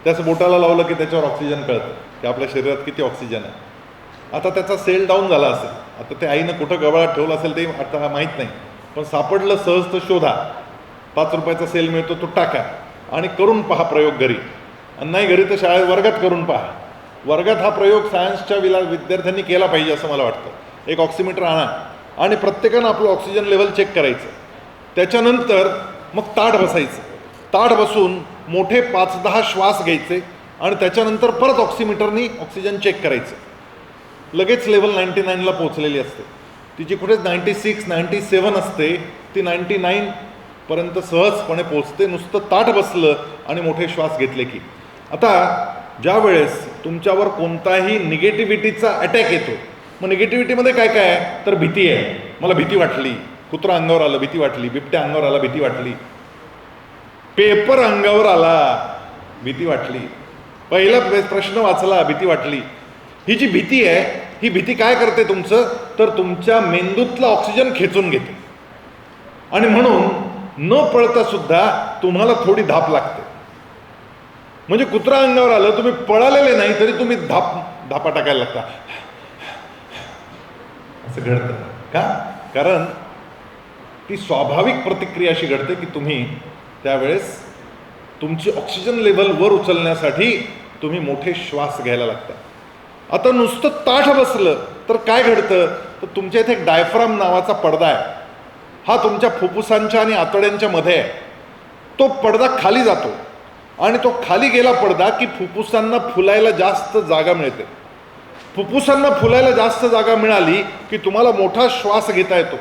त्याचं बोटाला लावलं की त्याच्यावर ऑक्सिजन कळतं की आपल्या शरीरात किती ऑक्सिजन आहे. आता त्याचा सेल डाऊन झाला असेल, आता ते आईनं कुठं गबाळात ठेवलं असेल ते आता माहीत नाही, पण सापडलं सहज तर शोधा. 5 रुपयाचा सेल मिळतो, तो टाका आणि करून पहा प्रयोग घरी. आणि नाही घरी तर शाळेत वर्गात करून पहा. वर्गात हा प्रयोग सायन्सच्या विद्यार्थ्यांनी केला पाहिजे असं मला वाटतं. एक ऑक्सिमीटर आणा आणि प्रत्येकानं आपलं ऑक्सिजन लेवल चेक करायचं. त्याच्यानंतर मग ताठ बसायचं. ताठ बसून मोठे 5-10 श्वास घ्यायचे आणि त्याच्यानंतर परत ऑक्सिमीटरनी ऑक्सिजन चेक करायचं. लगेच लेवल 99ला पोहोचलेली असते. तिची कुठेच 96, 97 असते, ती 99 पर्यंत सहजपणे पोचते, नुसतं ताठ बसलं आणि मोठे श्वास घेतले की. आता ज्या वेळेस तुमच्यावर कोणताही निगेटिव्हिटीचा अटॅक येतो, मग निगेटिव्हिटीमध्ये काय काय आहे, तर भीती आहे. मला भीती वाटली, कुत्रा अंगावर आलं भीती वाटली, बिबट्या अंगावर आला भीती वाटली, पेपर अंगावर आला भीती वाटली, पहिला प्रश्न वाचला भीती वाटली. ही जी भीती आहे, ही भीती काय करते तुमचं, तर तुमच्या मेंदूतला ऑक्सिजन खेचून घेते आणि म्हणून न पळता सुद्धा तुम्हाला थोडी धाप लागते. म्हणजे कुत्रा अंगावर आलं, तुम्ही पळालेले नाही तरी तुम्ही धापा टाकायला लागता. असं घडतं का? कारण ती स्वाभाविक प्रतिक्रिया अशी घडते की तुम्ही त्यावेळेस तुमची ऑक्सिजन लेव्हल वर उचलण्यासाठी तुम्ही मोठे श्वास घ्यायला लागता. आता नुसतं ताठ बसलं तर काय घडतं, तर तुमच्या इथे एक डायफ्राम नावाचा पडदा आहे, हा तुमच्या फुफ्फुसांच्या आणि आतड्यांच्या मध्ये आहे. तो पडदा खाली जातो आणि तो खाली गेला पडदा की फुफ्फुसांना फुलायला जास्त जागा मिळते. फुफ्फुसांना फुलायला जास्त जागा मिळाली की तुम्हाला मोठा श्वास घेता येतो.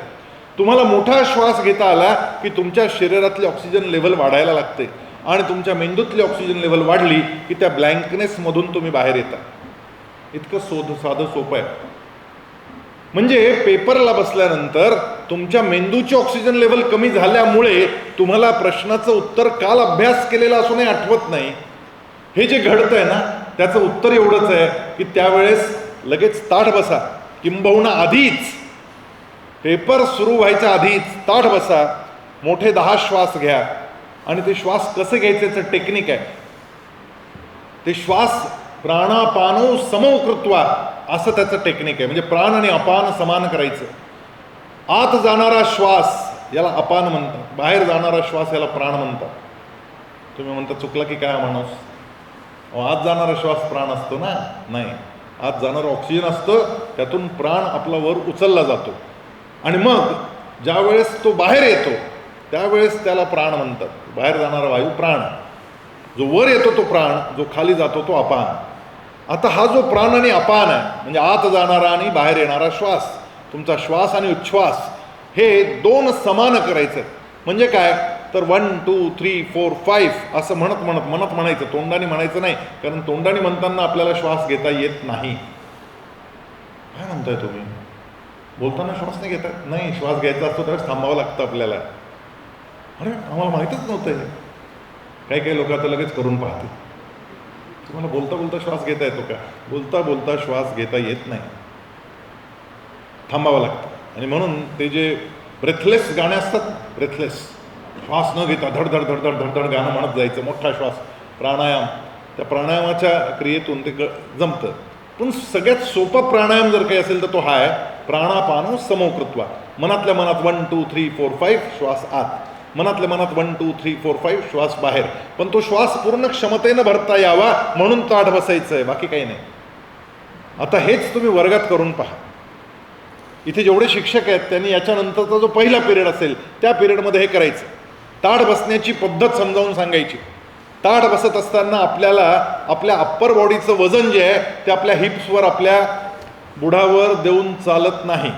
तुम्हाला मोठा श्वास घेता आला की तुमच्या शरीरातली ऑक्सिजन लेव्हल वाढायला लागते आणि तुमच्या मेंदूतली ऑक्सिजन लेव्हल वाढली की त्या ब्लँकनेसमधून तुम्ही बाहेर येता. इतकं साधं सोपं आहे. म्हणजे पेपरला बसल्यानंतर तुमच्या मेंदूची ऑक्सिजन लेव्हल कमी झाल्यामुळे तुम्हाला प्रश्नाचं उत्तर काल अभ्यास केलेला असूनही आठवत नाही. हे जे घडतंय ना, त्याचं उत्तर एवढंच आहे की त्यावेळेस लगेच ताठ बसा, किंबहुना आधीच पेपर सुरू व्हायच्या आधीच ताठ बसा, मोठे 10 श्वास घ्या. आणि ते श्वास कसे घ्यायचे त्याचं टेक्निक आहे. ते श्वास प्राणापानो समौ कृत्वा असं त्याचं टेक्निक आहे. म्हणजे प्राण आणि अपान समान करायचं. आत जाणारा श्वास याला अपान म्हणतात, बाहेर जाणारा श्वास याला प्राण म्हणतात. तुम्ही म्हणता चुकला की काय माणूस, आत जाणारा श्वास प्राण असतो ना? नाही, आत जाणारं ऑक्सिजन असतं, त्यातून प्राण आपला वर उचलला जातो आणि मग ज्या वेळेस तो बाहेर येतो त्यावेळेस त्याला प्राण म्हणतात. बाहेर जाणारा वायू प्राण, जो वर येतो तो प्राण, जो खाली जातो तो अपान. आता हा जो प्राण आणि अपान आहे, म्हणजे आत जाणारा आणि बाहेर येणारा श्वास, तुमचा श्वास आणि उच्छ्वास हे दोन समान करायचं. म्हणजे काय, तर 1 2 3 4 5 असं म्हणत म्हणायचं, तोंडाने म्हणायचं नाही, कारण तोंडाने म्हणताना आपल्याला श्वास घेता येत नाही. काय म्हणताय तुम्ही, बोलताना श्वास नाही घेता? नाही, श्वास घ्यायचा असतो त्यावेळेस थांबावं लागतं आपल्याला. अरे आम्हाला माहीतच नव्हतं हे. काही काही लोक आता लगेच करून पाहते. तुम्हाला बोलता बोलता श्वास घेता येतो का? बोलता बोलता श्वास घेता येत नाही, थांबावं लागतं. आणि म्हणून ते जे ब्रेथलेस गाणे असतात, ब्रेथलेस, श्वास न घेता धडधड धडधड धडधड गाणं म्हणत जायचं, मोठा श्वास, प्राणायाम, त्या प्राणायामाच्या क्रियेतून ते जमतं. पण सगळ्यात सोपा प्राणायाम जर काही असेल तर तो हा आहे, प्राणापानो समौ कृत्वा. मनातल्या मनात 1 2 3 4 5 श्वास आत, मनातल्या मनात 1 2 3 4 5 श्वास बाहेर. पण तो श्वास पूर्ण क्षमतेनं भरता यावा म्हणून ताठ बसायचं आहे, बाकी काही नाही. आता हेच तुम्ही वर्गात करून पहा. इथे जेवढे शिक्षक आहेत त्यांनी याच्यानंतरचा जो पहिला पिरियड असेल त्या पिरियडमध्ये हे करायचं. ताठ बसण्याची पद्धत समजावून सांगायची. ताठ बसत असताना आपल्याला आपल्या अप्पर बॉडीचं वजन जे आहे ते आपल्या हिप्सवर, आपल्या बुडावर देऊन चालत नाही.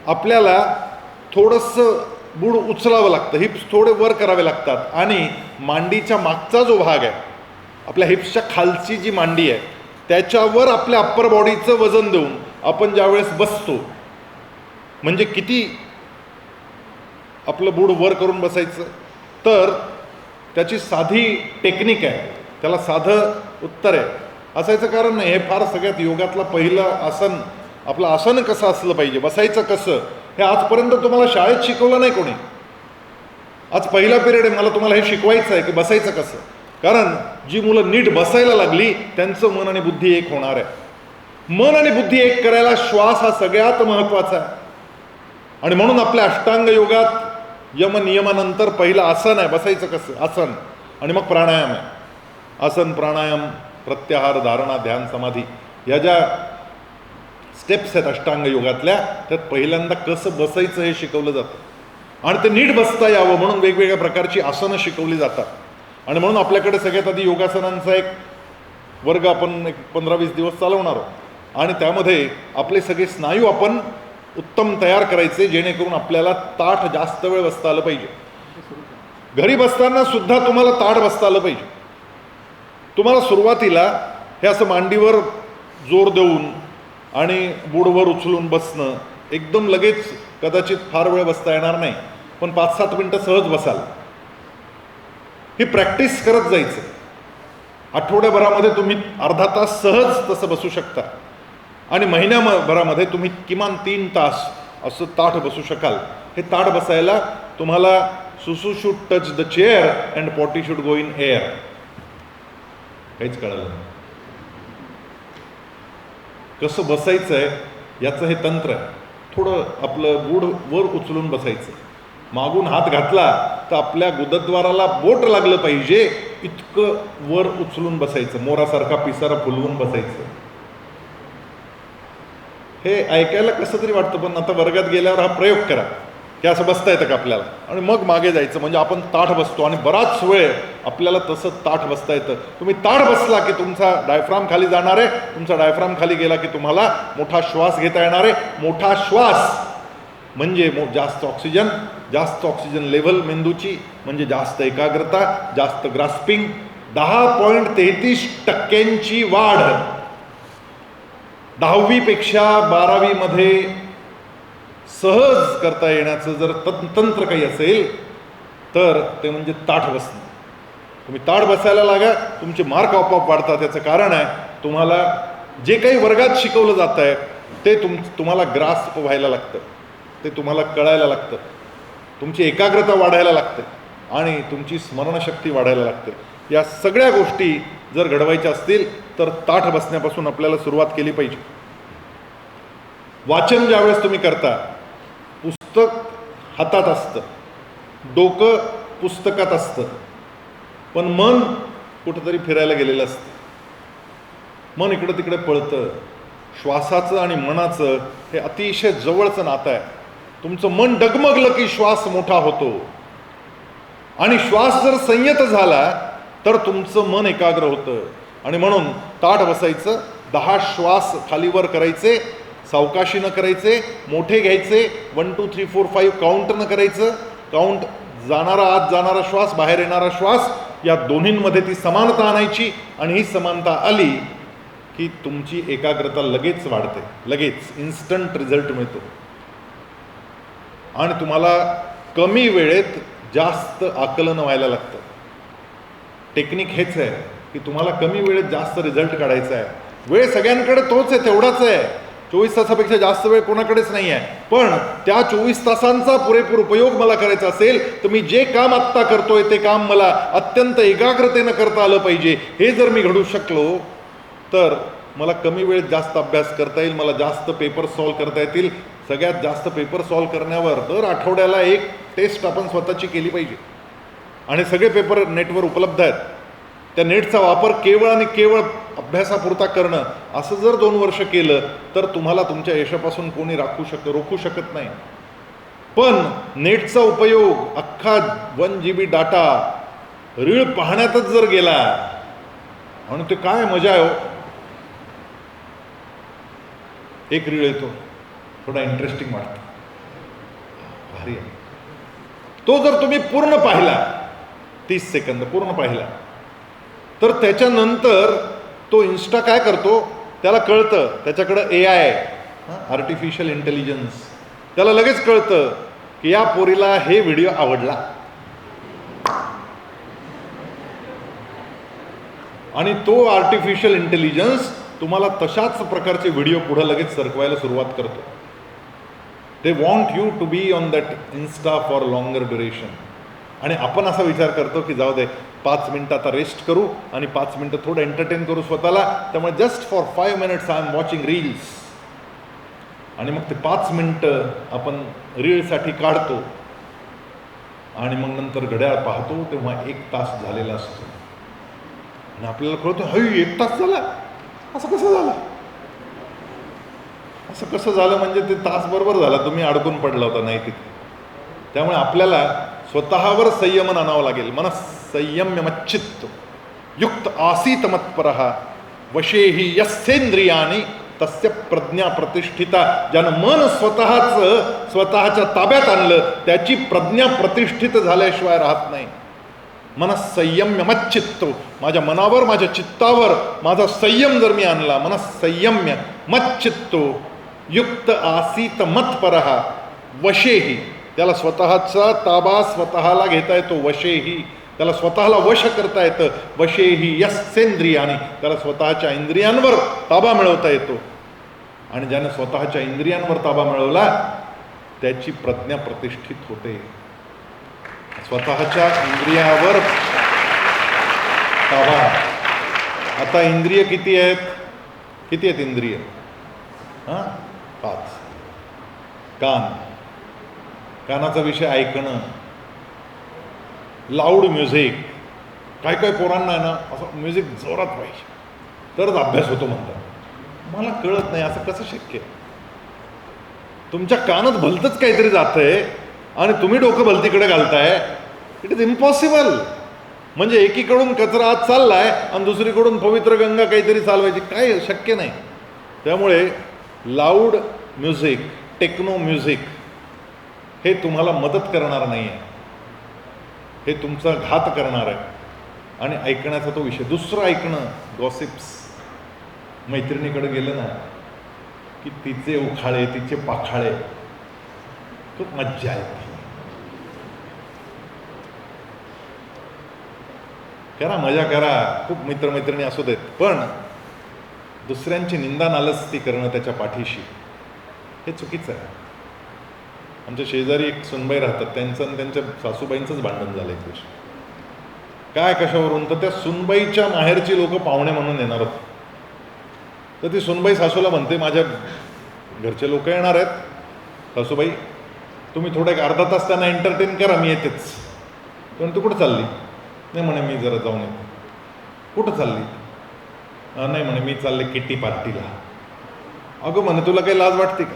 आपल्याला थोडंसं बुड उचलावं लागतं, हिप्स थोडे वर करावे लागतात आणि मांडीच्या मागचा जो भाग आहे, आपल्या हिप्सच्या खालची जी मांडी आहे त्याच्यावर आपल्या अप्पर बॉडीचं वजन देऊन आपण ज्यावेळेस बसतो, म्हणजे किती आपलं बुड वर करून बसायचं, तर त्याची साधी टेक्निक आहे, त्याला साधं उत्तर आहे. असायचं कारण नाही, हे फार सगळ्यात योगातलं पहिलं आसन. आपलं आसन कसं असलं पाहिजे, बसायचं कसं, हे आजपर्यंत तुम्हाला शाळेत शिकवलं नाही कोणी. आज पहिला पिरियड आहे, मला तुम्हाला हे शिकवायचं आहे की बसायचं कसं. कारण जी मुलं नीट बसायला लागली त्यांचं मन आणि बुद्धी एक होणार आहे. मन आणि बुद्धी एक करायला श्वास हा सगळ्यात महत्त्वाचा आहे. आणि म्हणून आपल्या अष्टांग योगात यम नियमानंतर पहिलं आसन आहे, बसायचं कसं, आसन, आणि मग प्राणायाम आहे. आसन, प्राणायाम, प्रत्याहार, धारणा, ध्यान, समाधी, या ज्या स्टेप्स आहेत अष्टांग योगातल्या, त्यात पहिल्यांदा कसं बसायचं हे शिकवलं जातं. आणि ते नीट बसता यावं म्हणून वेगवेगळ्या प्रकारची आसनं शिकवली जातात. आणि म्हणून आपल्याकडे सगळ्यात आधी योगासनांचा एक वर्ग आपण एक 15-20 दिवस चालवणार आहोत. आणि त्यामध्ये आपले सगळे स्नायू आपण उत्तम तयार करायचे, जेणेकरून आपल्याला ताठ जास्त वेळ बसता आलं पाहिजे. घरी बसताना सुद्धा तुम्हाला ताठ बसता आलं पाहिजे. तुम्हाला सुरुवातीला हे असं मांडीवर जोर देऊन आणि बुडवर उचलून बसणं एकदम लगेच कदाचित फार वेळ बसता येणार नाही, पण 5-7 मिनटं सहज बसाल. ही प्रॅक्टिस करत जायचं. आठवड्याभरामध्ये तुम्ही अर्धा तास सहज तसं बसू शकता आणि महिन्याभरामध्ये तुम्ही किमान 3 तास असं ताठ बसू शकाल. हे ताठ बसायला तुम्हाला सुसू should touch the chair and potty should go in air. काहीच कळलं नाही. कसं बसायचं आहे याचं हे तंत्र आहे. थोडं आपलं गुढ वर उचलून बसायचं. मागून हात घातला तर आपल्या गुदद्वाराला बोट लागलं पाहिजे इतकं वर उचलून बसायचं. मोरासारखा पिसारा फुलवून बसायचं. हे ऐकायला कसं तरी वाटतं, पण आता वर्गात गेल्यावर हा प्रयोग करा की असं बसता येतं का आपल्याला, आणि मग मागे जायचं. म्हणजे आपण ताठ बसतो आणि बराच वेळ आपल्याला तसं ताठ बसता येतं. तुम्ही ताठ बसला की तुमचा डायफ्राम खाली जाणार आहे. तुमचा डायफ्राम खाली गेला की तुम्हाला मोठा श्वास घेता येणार आहे. मोठा श्वास म्हणजे जास्त ऑक्सिजन लेव्हल मेंदूची, म्हणजे जास्त एकाग्रता, जास्त ग्रास्पिंग. 10.33% वाढ 10वीपेक्षा 12वीमध्ये सहज करता येण्याचं जर तंत्र काही असेल तर ते म्हणजे ताठ बसणं. तुम्ही ताठ बसायला लागा, तुमचे मार्क आपोआप वाढतात. त्याचं कारण आहे तुम्हाला जे काही वर्गात शिकवलं जात आहे ते तुम्हाला ग्रास्प व्हायला लागतं, ते तुम्हाला कळायला लागतं. तुमची एकाग्रता वाढायला लागते आणि तुमची स्मरणशक्ती वाढायला लागते. या सगळ्या गोष्टी जर घडवायच्या असतील तर ताठ बसण्यापासून आपल्याला सुरुवात केली पाहिजे. वाचन ज्यावेळेस तुम्ही करता, पुस्तक हातात असतं, डोकं पुस्तकात असतं, पण मन कुठंतरी फिरायला गेलेलं असतं. मन इकडं तिकडे पळतं. श्वासाचं आणि मनाचं हे अतिशय जवळचं नातं आहे. तुमचं मन डगमगलं की श्वास मोठा होतो आणि श्वास जर संयत झाला तर तुमचं मन एकाग्र होतं. आणि म्हणून ताठ बसायचं. 10 श्वास खालीवर करायचे, सावकाशीनं करायचे, मोठे घ्यायचे. 1 2 3 4 5 काउंटनं करायचं. काउंट जाणारा आत जाणारा श्वास, बाहेर येणारा श्वास, या दोन्हींमध्ये ती समानता आणायची. आणि ही समानता आली की तुमची एकाग्रता लगेच वाढते, लगेच इन्स्टंट रिझल्ट मिळतो आणि तुम्हाला कमी वेळेत जास्त आकलन व्हायला लागतं. टेक्निक हेच आहे की तुम्हाला कमी वेळेत जास्त रिझल्ट काढायचा आहे. वेळ सगळ्यांकडे तोच आहे, तेवढाच आहे. 24 तासापेक्षा जास्त वेळ कोणाकडेच नाही आहे. पण त्या 24 तासांचा पुरेपूर उपयोग मला करायचा असेल तर मी जे काम आत्ता करतोय ते काम मला अत्यंत एकाग्रतेनं करता आलं पाहिजे. हे जर मी घडू शकलो तर मला कमी वेळेत जास्त अभ्यास करता येईल, मला जास्त पेपर सॉल्व्ह करता येतील. सगळ्यात जास्त पेपर सॉल्व्ह करण्यावर दर आठवड्याला एक टेस्ट आपण स्वतःची केली पाहिजे. आणि सगळे पेपर नेटवर उपलब्ध आहेत. त्या नेटचा वापर केवळ आणि केवळ अभ्यासापुरता करणं असं जर 2 वर्ष केलं तर तुम्हाला तुमच्या यशापासून कोणी रोखू शकत नाही. पण नेटचा उपयोग अख्खा 1 GB डाटा रीळ पाहण्यातच जर गेला, आणि ते काय मजा आहे हो. एक रीळ येतो, थोडा इंटरेस्टिंग वाटतं, भारी आहे. तो जर तुम्ही पूर्ण पाहिला, 30 सेकंद पूर्ण पाहिला, तर त्याच्यानंतर तो इन्स्टा काय करतो, त्याला कळतं, त्याच्याकडं AI आहे, आर्टिफिशियल इंटेलिजन्स, त्याला लगेच कळतं की या पोरीला हे व्हिडिओ आवडला. आणि तो आर्टिफिशियल इंटेलिजन्स तुम्हाला तशाच प्रकारचे व्हिडिओ पुढे लगेच सरकवायला सुरुवात करतो. They want you to be on that insta for longer duration. आणि आपण असा विचार करतो की जाऊ दे, 5 मिनटं आता रेस्ट करू आणि 5 मिनटं थोडं एंटरटेन करू स्वतःला. त्यामुळे just for 5 minutes I am watching reels. आणि मग ते 5 मिनटं आपण रीलसाठी काढतो आणि मग नंतर घड्याळ पाहतो तेव्हा 1 तास झालेला असतो. आणि आपल्याला कळतं, हई 1 तास झाला, असं कसं झालं? असं कसं झालं म्हणजे ते तास बरोबर झाला, तुम्ही अडकून पडला होता नाही तिथे. त्यामुळे आपल्याला स्वतःवर संयमन आणावं लागेल. मन संयम्य मच्चित्त युक्त आसीत मत्परः वशेहि यस्येंद्रियाणि तस्य प्रज्ञा प्रतिष्ठिता. ज्यानं मन स्वतःच्या ताब्यात आणलं त्याची प्रज्ञा प्रतिष्ठित झाल्याशिवाय राहत नाही. मनस्संयम्य मच्चित्तो, माझ्या मनावर माझ्या चित्तावर माझा संयम जर मी आणला, मनस्संयम्य मच्चित्तो युक्त आसीत मत्परः वशेही, त्याला स्वतःचा ताबा स्वतःला घेता येतो. वशेही, त्याला स्वतःला वश करता येतं. वशेही यस्सेंद्रियाणी, त्याला स्वतःच्या इंद्रियांवर ताबा मिळवता येतो. आणि ज्याने स्वतःच्या इंद्रियांवर ताबा मिळवला त्याची प्रज्ञा प्रतिष्ठित होते. स्वतःच्या इंद्रियावर ताबा. आता इंद्रिय किती आहेत? किती आहेत इंद्रिय? 5. कान, कानाचा विषय ऐकणं, लाऊड म्युझिक. काय पोरांना आहे ना असं म्युझिक जोरात पाहिजे तरच अभ्यास होतो म्हणतात. मला कळत नाही असं कसं शक्य आहे? तुमच्या कानात भलतंच काहीतरी जातंय आणि तुम्ही डोकं भलतीकडे घालताय. It is impossible. म्हणजे एकीकडून कचरा आत चाललाय आणि दुसरीकडून पवित्र गंगा काहीतरी चालवायची, काय शक्य नाही. त्यामुळे लाऊड म्युझिक, टेक्नो म्युझिक हे तुम्हाला मदत करणार नाही आहे, हे तुमचा घात करणार आहे. आणि ऐकण्याचा तो विषय. दुसरं ऐकणं, गॉसिप्स. मैत्रिणीकडे गेलं ना की तिचे उखाळे, तिचे पाखाळे, खूप मज्जा येते. करा, मजा करा, खूप मित्रमैत्रिणी असू देत, पण दुसऱ्यांची निंदा नालस्ती करणं त्याच्या पाठीशी हे चुकीचं आहे. आमच्या शेजारी एक सुनबाई राहतात, त्यांचं आणि त्यांच्या सासूबाईंचंच भांडण झालं एक दिवशी. काय कशावरून? तर त्या सुनबाईच्या माहेरची लोक पाहुणे म्हणून येणार होते. तर ती सुनबाई सासूला म्हणते, माझ्या घरचे लोक येणार आहेत, सासूबाई तुम्ही थोडं एक अर्धा तास त्यांना एंटरटेन करा, मी येतेच. पण तू कुठं चालली? नाही म्हणे मी जरा जाऊन येतो. कुठं चालली? नाही म्हणे मी चालले किटी पार्टीला. अगं म्हणे तुला काही लाज वाटते का?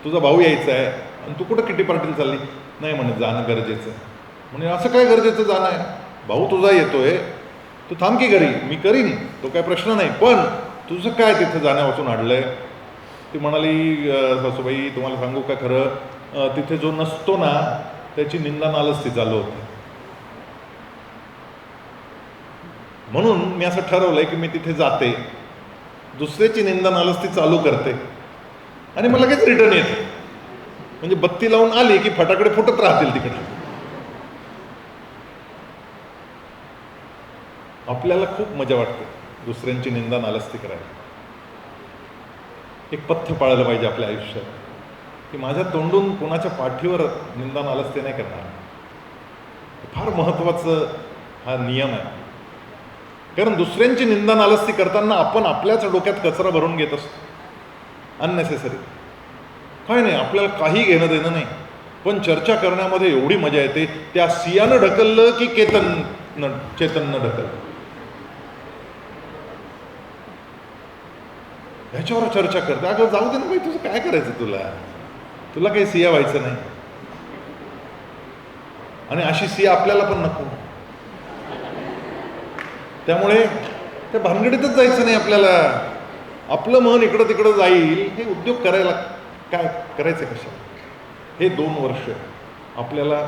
तुझा भाऊ यायचा आहे आणि तू कुठं किटी पार्टीला चालली? नाही म्हणे जाणं गरजेचं आहे. म्हणे असं काय गरजेचं जाणं आहे? भाऊ तुझा येतोय, तू थांब की घरी, मी करीन, तो काय प्रश्न नाही, पण तुझं काय तिथं जाण्यापासून अडलंय? ती म्हणाली, सासूबाई तुम्हाला सांगू का खरं, तिथे जो नसतो ना त्याची निंदा नालस्ती चालू होते. म्हणून मी असं ठरवलंय की मी तिथे जाते, दुसऱ्याची निंदा नालस्ती चालू करते आणि मला लगेच रिटर्न येते. म्हणजे बत्ती लावून आली की फटाकडे फुटत राहतील तिकडे. आपल्याला खूप मजा वाटते दुसऱ्यांची निंदा नालस्ती करायला. एक पथ्य पाळलं पाहिजे आपल्या आयुष्यात की माझ्या तोंडून कोणाच्या पाठीवर निंदा नालस्ती नाही करणार. फार महत्त्वाचं हा नियम आहे. कारण दुसऱ्यांची निंदा नालस्ती करताना आपण आपल्याच डोक्यात कचरा भरून घेत असतो अननेसेसरी. काय नाही, आपल्याला काही घेणं देणं नाही, पण चर्चा करण्यामध्ये एवढी मजा येते. त्या सियानं ढकललं की चेतननं ढकललं, ह्याच्यावर चर्चा करते. अगं जाऊ दे ना बाई, तुझं काय करायचं, तुला काही सिया व्हायचं नाही. आणि अशी सिया आपल्याला पण नको. त्यामुळे त्या भानगडीतच जायचं नाही आपल्याला. आपलं मन इकडं तिकडं जाईल. हे उद्योग करायला काय करायचं कशा? हे 2 वर्ष आपल्याला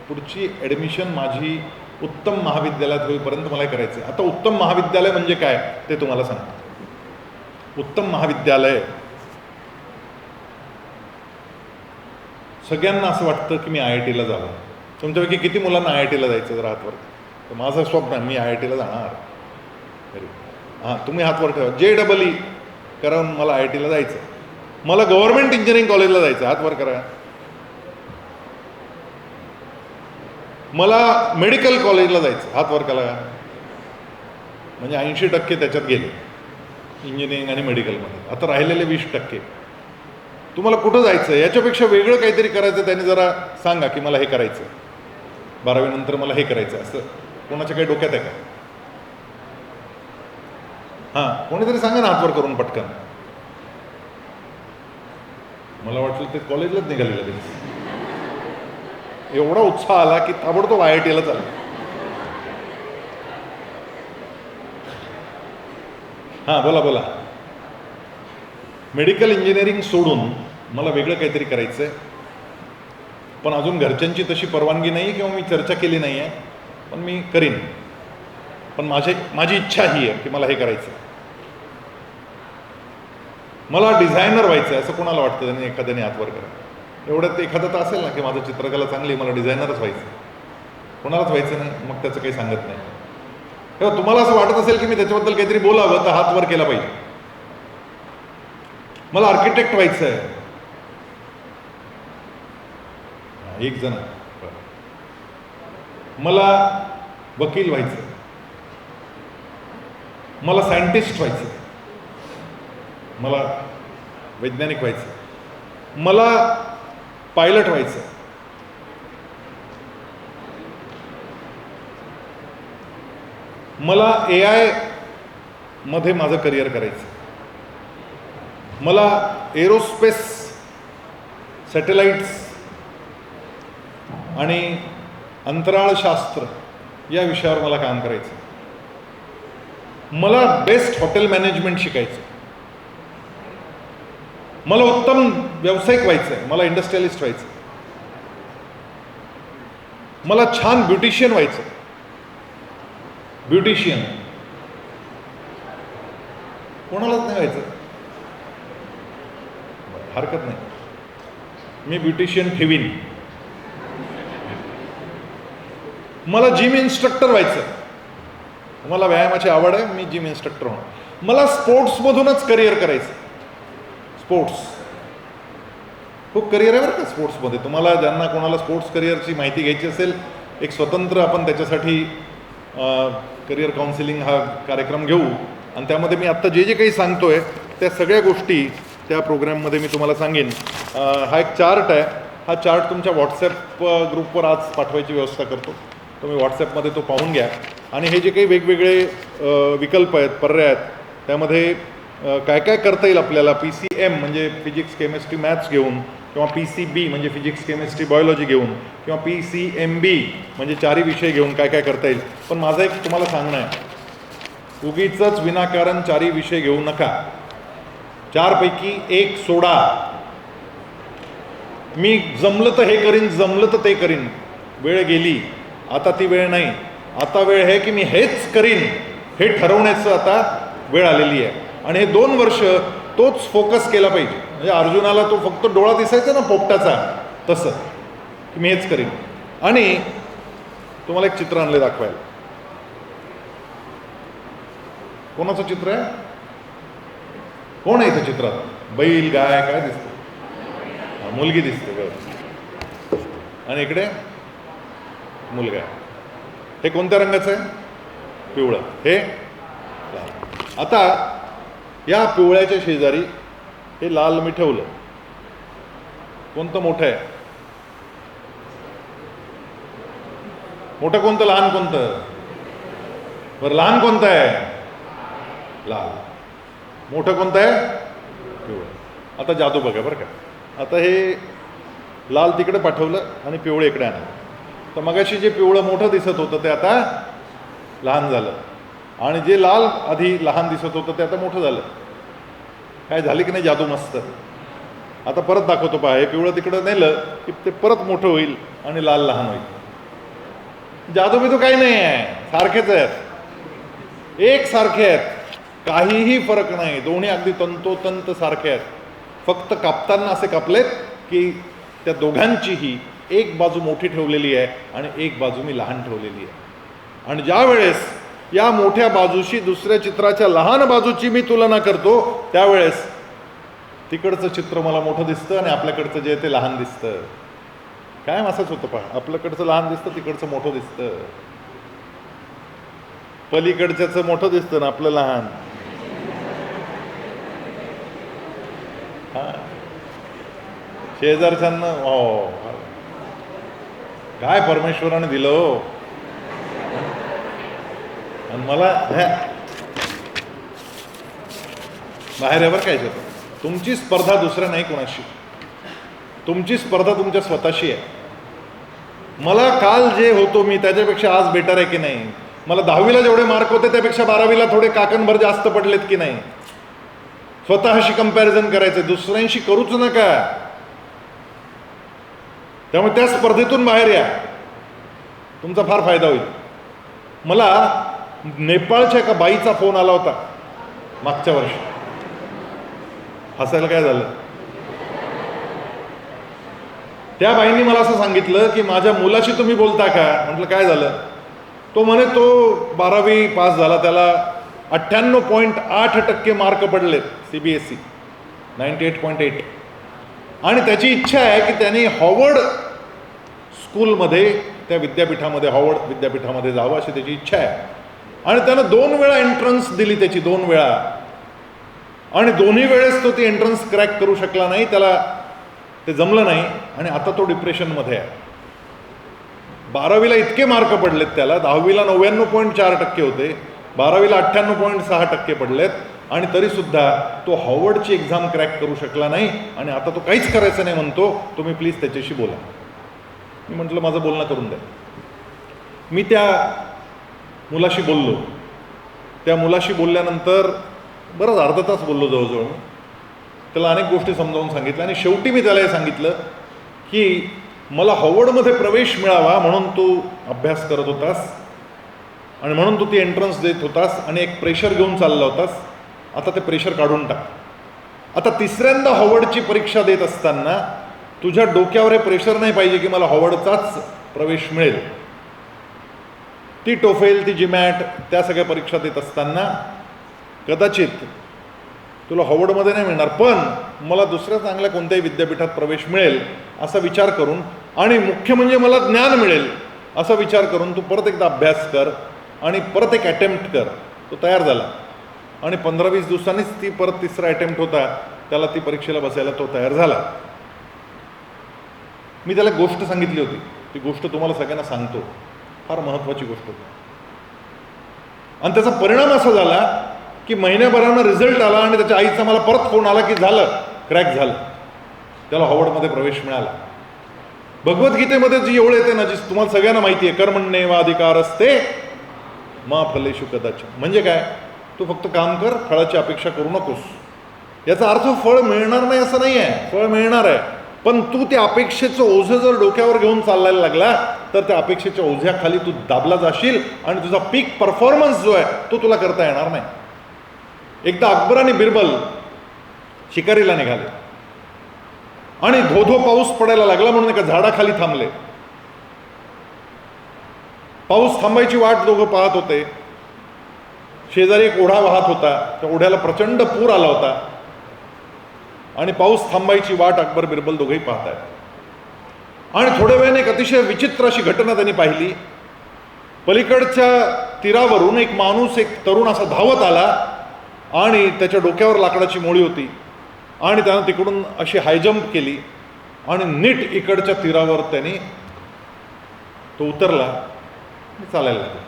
पुढची ॲडमिशन माझी उत्तम महाविद्यालयात होईपर्यंत मला करायचं आहे. आता उत्तम महाविद्यालय म्हणजे काय ते तुम्हाला सांगतो. उत्तम महाविद्यालय, सगळ्यांना असं वाटतं की मी IIT ला जावं. तुमच्यापैकी किती मुलांना IIT ला जायचं? जरा हातवर. तर माझं स्वप्न आहे मी IIT ला जाणार. हां, तुम्ही हातवर ठेवा. JEE करून मला IIT ला जायचं. मला गव्हर्नमेंट इंजिनिअरिंग कॉलेजला जायचं, हातवर करा. मला मेडिकल कॉलेजला जायचं, हातवर करा. म्हणजे 80% त्याच्यात गेले इंजिनिअरिंग आणि मेडिकलमध्ये. आता राहिलेले 20%. तुम्हाला कुठं जायचं? याच्यापेक्षा वेगळं काहीतरी करायचं त्याने जरा सांगा की मला हे करायचं, 12वी नंतर मला हे करायचं. असं कोणाच्या काही डोक्यात आहे का? हां, कोणीतरी सांगा ना हातवर करून पटकन. मला वाटलं ते कॉलेजलाच निघाले लगेच. एवढा उत्साह आला की ताबडतोब IIT ला चालला. हां, बोला. मेडिकल इंजिनिअरिंग सोडून मला वेगळं काहीतरी करायचं आहे, पण अजून घरच्यांची तशी परवानगी नाही किंवा मी चर्चा केली नाही आहे, पण मी करीन. पण माझी इच्छा ही आहे की मला हे करायचं आहे. मला डिझायनर व्हायचं आहे असं कोणाला वाटतं? त्यांनी एखाद्याने हात वर करा. एवढ्यात एखादं तर असेल ना की माझं चित्रकला चांगली, मला डिझायनरच व्हायचं. कोणालाच व्हायचं नाही, मग त्याचं काही सांगत नाही. तेव्हा तुम्हाला असं वाटत असेल की मी त्याच्याबद्दल काहीतरी बोलावं तर हात वर केला पाहिजे. मला आर्किटेक्ट व्हायचं आहे. एक जण. मला वकील व्हायचं, मला सायंटिस्ट व्हायचं, मला वैज्ञानिक व्हायचं, मला पायलट व्हायचं, मला AI मध्ये माझं करिअर करायचं, मला एरोस्पेस, सॅटेलाइट्स आणि अंतराळशास्त्र या विषयावर मला काम करायचं, मला बेस्ट हॉटेल मॅनेजमेंट शिकायचं, मला उत्तम व्यावसायिक व्हायचं आहे, मला इंडस्ट्रियलिस्ट व्हायचं, मला छान ब्युटिशियन व्हायचं. ब्युटिशियन कोणालाच नाही व्हायचं, हरकत नाही, मी ब्युटिशियन ठेवीन. मला जिम इन्स्ट्रक्टर व्हायचं, मला व्यायामाची आवड आहे, मी जिम इन्स्ट्रक्टर होणार. मला स्पोर्ट्समधूनच करिअर करायचं. स्पोर्ट्स खूप करिअर आहे बरं का स्पोर्ट्समध्ये. तुम्हाला ज्यांना कोणाला स्पोर्ट्स करिअरची माहिती घ्यायची असेल, एक स्वतंत्र आपण त्याच्यासाठी करिअर काउन्सिलिंग हा कार्यक्रम घेऊ, आणि त्यामध्ये मी आत्ता जे काही सांगतोय त्या सगळ्या गोष्टी त्या प्रोग्रॅममध्ये मी तुम्हाला सांगेन. हा एक चार्ट आहे, हा चार्ट तुमच्या व्हॉट्सॲप ग्रुपवर आज पाठवायची व्यवस्था करतो. तुम्ही व्हॉट्सॲपमध्ये तो पाहून घ्या. आणि हे जे काही वेगवेगळे विकल्प आहेत, पर्याय आहेत, त्यामध्ये काय काय करता येईल आपल्याला. PCM म्हणजे फिजिक्स केमिस्ट्री मॅथ्स घेऊन, किंवा PCB म्हणजे फिजिक्स केमिस्ट्री बायोलॉजी घेऊन, किंवा PCMB म्हणजे 4 विषय घेऊन काय काय करता येईल. पण माझं एक तुम्हाला सांगणं आहे, उगीचच विनाकारण 4 विषय घेऊ नका. 4 पैकी 1 सोडा. मी जमलं तर हे करीन, जमलं तर ते करीन. वेळ गेली, आता ती वेळ नाही. आता वेळ आहे की मी हेच करीन हे ठरवण्याचं आता वेळ आलेली आहे. आणि हे 2 वर्ष तोच फोकस केला पाहिजे. म्हणजे अर्जुनाला तो फक्त डोळा दिसायचा ना पोपटाचा, तसं की मी हेच करीन. आणि तुम्हाला एक चित्र आणले दाखवायला. कोणाचं चित्र आहे? कोण आहे इथं चित्रात? बैल, गाय, काय दिसतं? मुलगी दिसते बरं. आणि इकडे मुलगा आहे. हे कोणत्या रंगाचं आहे? पिवळं. हे लाल. आता या पिवळ्याच्या शेजारी हे लाल मी ठेवलं. कोणतं मोठं आहे? मोठं कोणतं, लहान कोणतं? बरं, लहान कोणतं आहे? लाल. मोठं कोणतं आहे? पिवळं. आता जादू बघा बरं का. आता हे लाल तिकडे पाठवलं आणि पिवळं इकडे आणलं. तर मगाशी जे पिवळं मोठं दिसत होतं ते आता लहान झालं, आणि जे लाल आधी लहान दिसत होतं ते आता मोठं झालं. काय झालं की नाही जादू? मस्त. आता परत दाखवतो पहा. हे पिवळं तिकडं नेलं की ते परत मोठं होईल आणि लाल लहान होईल. जादू बिदू काही नाही आहे, सारखेच आहेत, एक सारखे आहेत, काहीही फरक नाही. दोन्ही अगदी तंतोतंत सारखे आहेत. फक्त कापताना असे कापलेत की त्या दोघांचीही एक बाजू मोठी ठेवलेली आहे आणि एक बाजू मी लहान ठेवलेली आहे. आणि ज्या वेळेस या मोठ्या बाजूशी दुसऱ्या चित्राच्या लहान बाजूची मी तुलना करतो, त्यावेळेस तिकडचं चित्र मला मोठं दिसतं आणि आपल्याकडचं जे ते लहान दिसतं. काय असंच होतं पहा. आपल्याकडचं लहान दिसतं, तिकडचं मोठं दिसतं. पलीकडच्याचं मोठं दिसतं ना आपलं लहान. हा, शेजारच्यांना हो, काय परमेश्वराने दिलं हो. आणि मला बाहेर यावर काय होतं. तुमची स्पर्धा दुसऱ्या नाही कोणाशी, तुमची स्पर्धा तुमच्या स्वतःशी आहे. मला काल जे होतो मी त्याच्यापेक्षा आज बेटर आहे की नाही. मला 10वीला जेवढे मार्क होते त्यापेक्षा 12वीला थोडे काकणभर जास्त पडलेत की नाही. स्वतःशी कंपॅरिझन करायचं, दुसऱ्यांशी करूच नका. त्यामुळे त्या स्पर्धेतून बाहेर या, तुमचा फार फायदा होईल. मला नेपाळच्या एका बाईचा फोन आला होता मागच्या वर्षी. हसायला काय झालं? त्या बाईंनी मला असं सांगितलं की माझ्या मुलाशी तुम्ही बोलता का? म्हटलं काय झालं? तो म्हणे तो 12वी पास झाला, त्याला 98.8% मार्क पडलेत CBSE 98.8, आणि त्याची इच्छा आहे की त्याने हॉवर्ड स्कूलमध्ये, त्या विद्यापीठामध्ये, हॉवर्ड विद्यापीठामध्ये जावं अशी त्याची इच्छा आहे. आणि त्यानं 2 वेळा एंट्रन्स दिली, त्याची 2 वेळा, आणि दोन्ही वेळेस तो ती एंट्रन्स क्रॅक करू शकला नाही, त्याला ते जमलं नाही, आणि आता तो डिप्रेशनमध्ये आहे. 12वीला इतके मार्क पडलेत त्याला, 10वीला 99.4% होते, 12वीला 98.6% पडलेत, आणि तरीसुद्धा तो हॉवर्डची एक्झाम क्रॅक करू शकला नाही, आणि आता तो काहीच करायचं नाही म्हणतो. तुम्ही प्लीज त्याच्याशी बोला. मी म्हटलं माझं बोलणं करून द्या. मी त्या मुलाशी बोललो. त्या मुलाशी बोलल्यानंतर बरंच अर्धा तास बोललो जवळजवळ. त्याला अनेक गोष्टी समजावून सांगितल्या, आणि शेवटी मी त्याला हे सांगितलं की मला हॉवर्डमध्ये प्रवेश मिळावा म्हणून तू अभ्यास करत होतास, आणि म्हणून तू ती एंट्रन्स देत होतास, आणि एक प्रेशर घेऊन चालला होतास. आता ते प्रेशर काढून टाक. आता 3ऱ्यांदा हॉवर्डची परीक्षा देत असताना तुझ्या डोक्यावर हे प्रेशर नाही पाहिजे की मला हॉवर्डचाच प्रवेश मिळेल. ती टोफेल, ती जीमॅट, त्या सगळ्या परीक्षा देत असताना कदाचित तुला हॉवर्डमध्ये नाही मिळणार, पण मला दुसऱ्या चांगल्या कोणत्याही विद्यापीठात प्रवेश मिळेल असा विचार करून, आणि मुख्य म्हणजे मला ज्ञान मिळेल असा विचार करून तू परत एकदा अभ्यास कर आणि परत एक अटेम्प्ट कर. तो तयार झाला, आणि 15-20 दिवसांनीच ती परत 3रा अटेम्प्ट होता, त्याला ती परीक्षेला बसायला तो तयार झाला. मी त्याला गोष्ट सांगितली होती, ती गोष्ट तुम्हाला सगळ्यांना सांगतो, फार महत्त्वाची गोष्ट होती. आणि त्याचा परिणाम असा झाला की महिन्याभरानं रिझल्ट आला, आणि त्याच्या आईचा मला परत फोन आला की झालं, क्रॅक झालं, त्याला हॉवर्डमध्ये प्रवेश मिळाला. भगवद्गीतेमध्ये जी ओळ येते ना, जी तुम्हाला सगळ्यांना माहिती आहे, कर्मण्येवाधिकार असते मा फलेषु कदाचन. म्हणजे काय? तू फक्त काम कर, फळाची अपेक्षा करू नकोस. याचा अर्थ फळ मिळणार नाही असं नाही आहे, फळ मिळणार आहे, पण तू त्या अपेक्षेचं ओझं जर डोक्यावर घेऊन चालायला लागला तर त्या अपेक्षेच्या ओझ्याखाली तू दाबला जाशील, आणि तुझा पीक परफॉर्मन्स जो आहे तो तुला करता येणार नाही. एकदा अकबर आणि बिरबल शिकारीला निघाले, आणि धोधो पाऊस पडायला लागला म्हणून एका झाडाखाली थांबले. पाऊस थांबायची वाट दोघं पाहत होते. शेजारी एक ओढा वाहत होता, त्या ओढ्याला प्रचंड पूर आला होता, आणि पाऊस थांबायची वाट अकबर बिरबल दोघंही पाहत आहेत. आणि थोड्या वेळाने एक अतिशय विचित्र अशी घटना त्यांनी पाहिली. पलीकडच्या तीरावरून एक माणूस, एक तरुण असा धावत आला, आणि त्याच्या डोक्यावर लाकडाची मोळी होती, आणि त्यानं तिकडून अशी हायजम्प केली, आणि नीट इकडच्या तीरावर त्याने तो उतरला आणि चालायला लागला.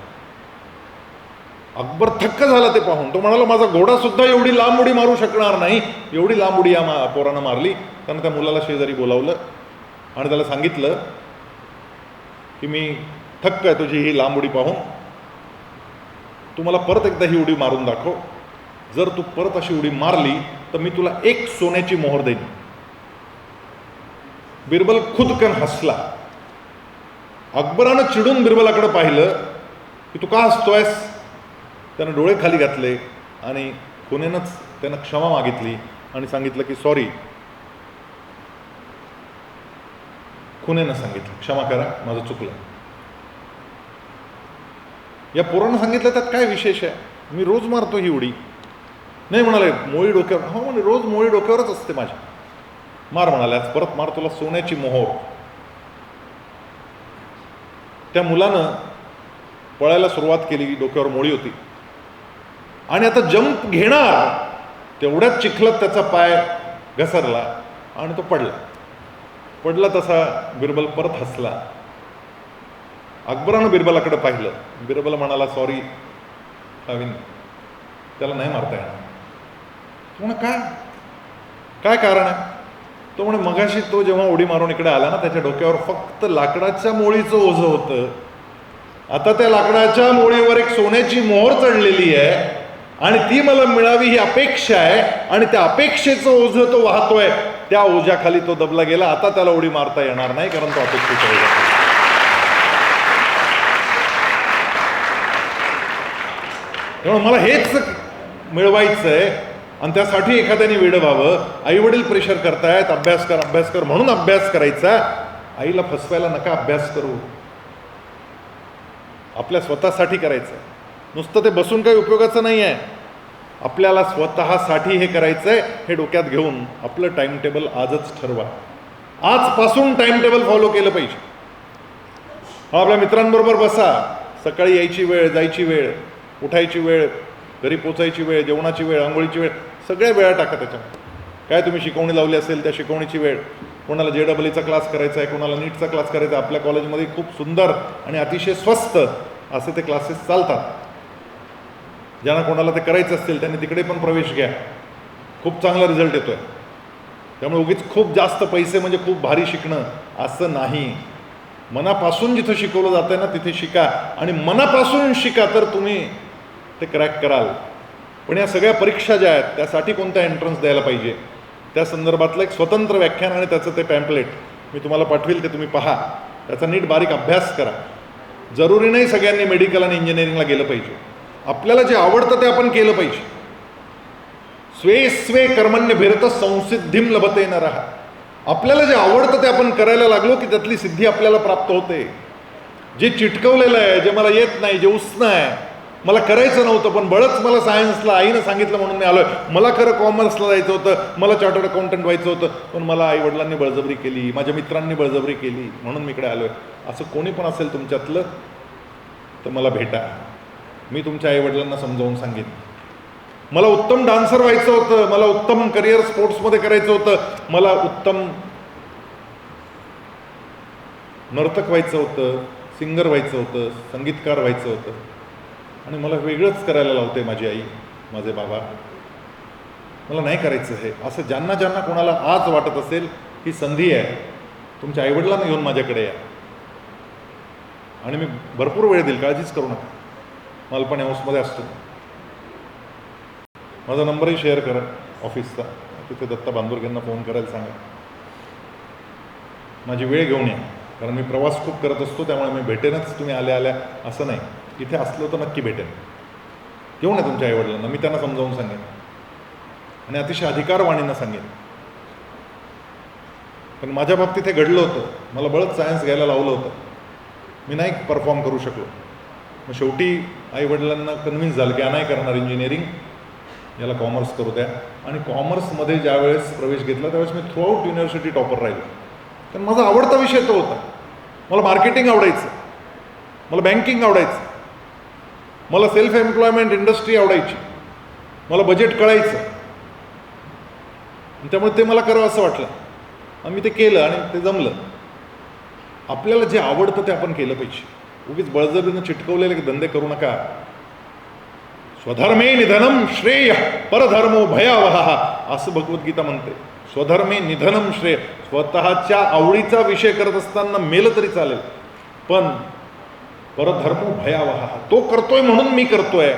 अकबर थक्क झाला ते पाहून. तो म्हणाला माझा घोडा सुद्धा एवढी लांब उडी मारू शकणार नाही. एवढी लांब उडी या पोरानं मारली. त्यानं त्या मुलाला शेजारी बोलावलं, आणि त्याला सांगितलं की मी थक्क आहे तुझी ही लांब उडी पाहून, तू मला परत एकदा ही उडी मारून दाखव. जर तू परत अशी उडी मारली तर मी तुला 1 सोन्याची मोहर देईन. बिरबल खुदकन हसला. अकबरानं चिडून बिरबलाकडे पाहिलं की तू का हसतोयस? त्यानं डोळे खाली घातले, आणि खुनेनंच त्यानं क्षमा मागितली, आणि सांगितलं की सॉरी. खुनेनं सांगितलं क्षमा करा, माझं चुकलं. या पोरानं सांगितलं त्यात काय विशेष आहे? मी रोज मारतो ही उडी. नाही म्हणाले, मोळी डोक्यावर. हो म्हणे, रोज मोळी डोक्यावरच असते माझ्या. मार म्हणाले, आज परत मार, तुला सोन्याची मोहर. त्या मुलानं पळायला सुरुवात केली, डोक्यावर मोळी होती, आणि आता जंप घेणार तेवढ्याच चिखलात त्याचा पाय घसरला, आणि तो पडला. तसा बिरबल परत हसला. अकबरानं बिरबलाकडे पाहिलं. बिरबल म्हणाला, सॉरी अविन, त्याला नाही मारता येणार. तो म्हणे काय कारण आहे? तो म्हणे मगाशी तो जेव्हा उडी मारून इकडे आला ना, त्याच्या डोक्यावर फक्त लाकडाच्या मोळीचं ओझं होतं. आता त्या लाकडाच्या मोळीवर एक सोन्याची मोहर चढलेली आहे, आणि ती मला मिळावी ही अपेक्षा आहे, आणि त्या अपेक्षेचं ओझं तो वाहतोय, त्या ओझ्याखाली तो दबला गेला. आता त्याला उडी मारता येणार नाही, कारण तो अपेक्षेचा ओझा. त्यामुळे मला हेच मिळवायचं आहे, आणि त्यासाठी एखाद्याने वेडं व्हावं. आई वडील प्रेशर करतायत, अभ्यास कर अभ्यास कर म्हणून अभ्यास करायचा. आईला फसवायला नका अभ्यास करू. आपल्या स्वतःसाठी करायचं, नुसतं ते बसून काही उपयोगाचं नाही आहे. आपल्याला स्वतःसाठी हे करायचंय, हे डोक्यात घेऊन आपलं टाइम टेबल आजच ठरवा. आजपासून टाइम टेबल फॉलो केलं पाहिजे. आपल्या मित्रांबरोबर बसा. सकाळी यायची वेळ, जायची वेळ, उठायची वेळ, घरी पोचायची वेळ, जेवणाची वेळ, आंघोळीची वेळ, सगळ्या वेळा टाका त्याच्यात. काय तुम्ही शिकवणी लावली असेल त्या शिकवणीची वेळ, कोणाला JEEचा क्लास करायचा आहे, कोणाला नीटचा क्लास करायचा आहे. आपल्या कॉलेजमध्ये खूप सुंदर आणि अतिशय स्वस्त असे ते क्लासेस चालतात. ज्यांना कोणाला ते करायचं असतील त्यांनी तिकडे पण प्रवेश घ्या. खूप चांगला रिझल्ट येतोय. त्यामुळे उगीच खूप जास्त पैसे म्हणजे खूप भारी शिकणं असं नाही. मनापासून जिथं शिकवलं जातं ना तिथे शिका, आणि मनापासून शिका तर तुम्ही ते क्रॅक कराल. पण या सगळ्या परीक्षा ज्या आहेत त्यासाठी कोणता एंट्रन्स द्यायला पाहिजे त्या संदर्भातलं एक स्वतंत्र व्याख्यान आणि त्याचं ते पॅम्पलेट मी तुम्हाला पाठवेल, ते तुम्ही पहा. त्याचा नीट बारीक अभ्यास करा. जरुरी नाही सगळ्यांनी मेडिकल आणि इंजिनिअरिंगला गेलं पाहिजे. आपल्याला जे आवडतं ते आपण केलं पाहिजे. स्वे स्वे कर्मण्य भिरत संसिद्धिम लभते नरः. आपल्याला जे आवडतं ते आपण करायला लागलो की त्यातली सिद्धी आपल्याला प्राप्त होते. जे चिटकवलेलं आहे, जे मला येत नाही, जे उष्ण आहे, मला करायचं नव्हतं पण बळच मला सायन्सला आईनं सांगितलं म्हणून मी आलोय. मला खरं कॉमर्सला जायचं होतं, मला चार्टर्ड अकाउंटंट व्हायचं होतं, पण मला आईवडिलांनी बळजबरी केली, माझ्या मित्रांनी बळजबरी केली, म्हणून मी इकडे आलोय. असं कोणी पण असेल तुमच्यातलं तर मला भेटा. मी तुमच्या आईवडिलांना समजावून सांगेन. मला उत्तम डान्सर व्हायचं होतं, मला उत्तम करिअर स्पोर्ट्समध्ये करायचं होतं, मला उत्तम नर्तक व्हायचं होतं, सिंगर व्हायचं होतं, संगीतकार व्हायचं होतं, आणि मला वेगळंच करायला लावते माझी आई, माझे बाबा. मला नाही करायचं हे. असं ज्यांना ज्यांना कोणाला आज वाटत असेल ही संधी आहे, तुमच्या आईवडिलांना घेऊन माझ्याकडे या, आणि मी भरपूर वेळ देईल, काळजीच करू नका. मालपाणी हाऊसमध्ये असतो. माझा नंबरही शेअर करा ऑफिसचा, तिथे दत्ता बांदुर्गेंना फोन करायला सांगा. माझी वेळ घेऊन या, कारण मी प्रवास खूप करत असतो, त्यामुळे मी भेटेनच तुम्ही आल्या आल्या असं नाही. इथे असलो तर नक्की भेटेन. घेऊन या तुमच्या आईवडिलांना, मी त्यांना समजावून सांगेन आणि अतिशय अधिकारवाणीनं सांगेन. पण माझ्या बाबतीत हे घडलं होतं. मला बळच सायन्स घ्यायला लावलं होतं, मी नाही परफॉर्म करू शकलो. मग शेवटी आईवडिलांना कन्व्हिन्स झालं की नाही करणार इंजिनिअरिंग, याला कॉमर्स करू द्या. आणि कॉमर्समध्ये ज्यावेळेस प्रवेश घेतला त्यावेळेस मी थ्रूआउट युनिव्हर्सिटी टॉपर राहिलो, कारण माझा आवडता विषय तो होता. मला मार्केटिंग आवडायचं, मला बँकिंग आवडायचं, मला सेल्फ एम्प्लॉयमेंट इंडस्ट्री आवडायची, मला बजेट कळायचं, त्यामुळे ते मला करावं असं वाटलं आणि मी ते केलं आणि ते जमलं. आपल्याला जे आवडतं ते आपण केलं पाहिजे. उगीच बळजबरीनं चिटकवलेले धंदे करू नका. स्वधर्मे निधनम श्रेय परधर्मो भयावह असं भगवद्गीता म्हणते. स्वधर्मे निधनम श्रेय. स्वतःच्या आवडीचा विषय करत असताना मेलं तरी चालेल, पण परधर्मो भयावह, तो करतोय म्हणून मी करतोय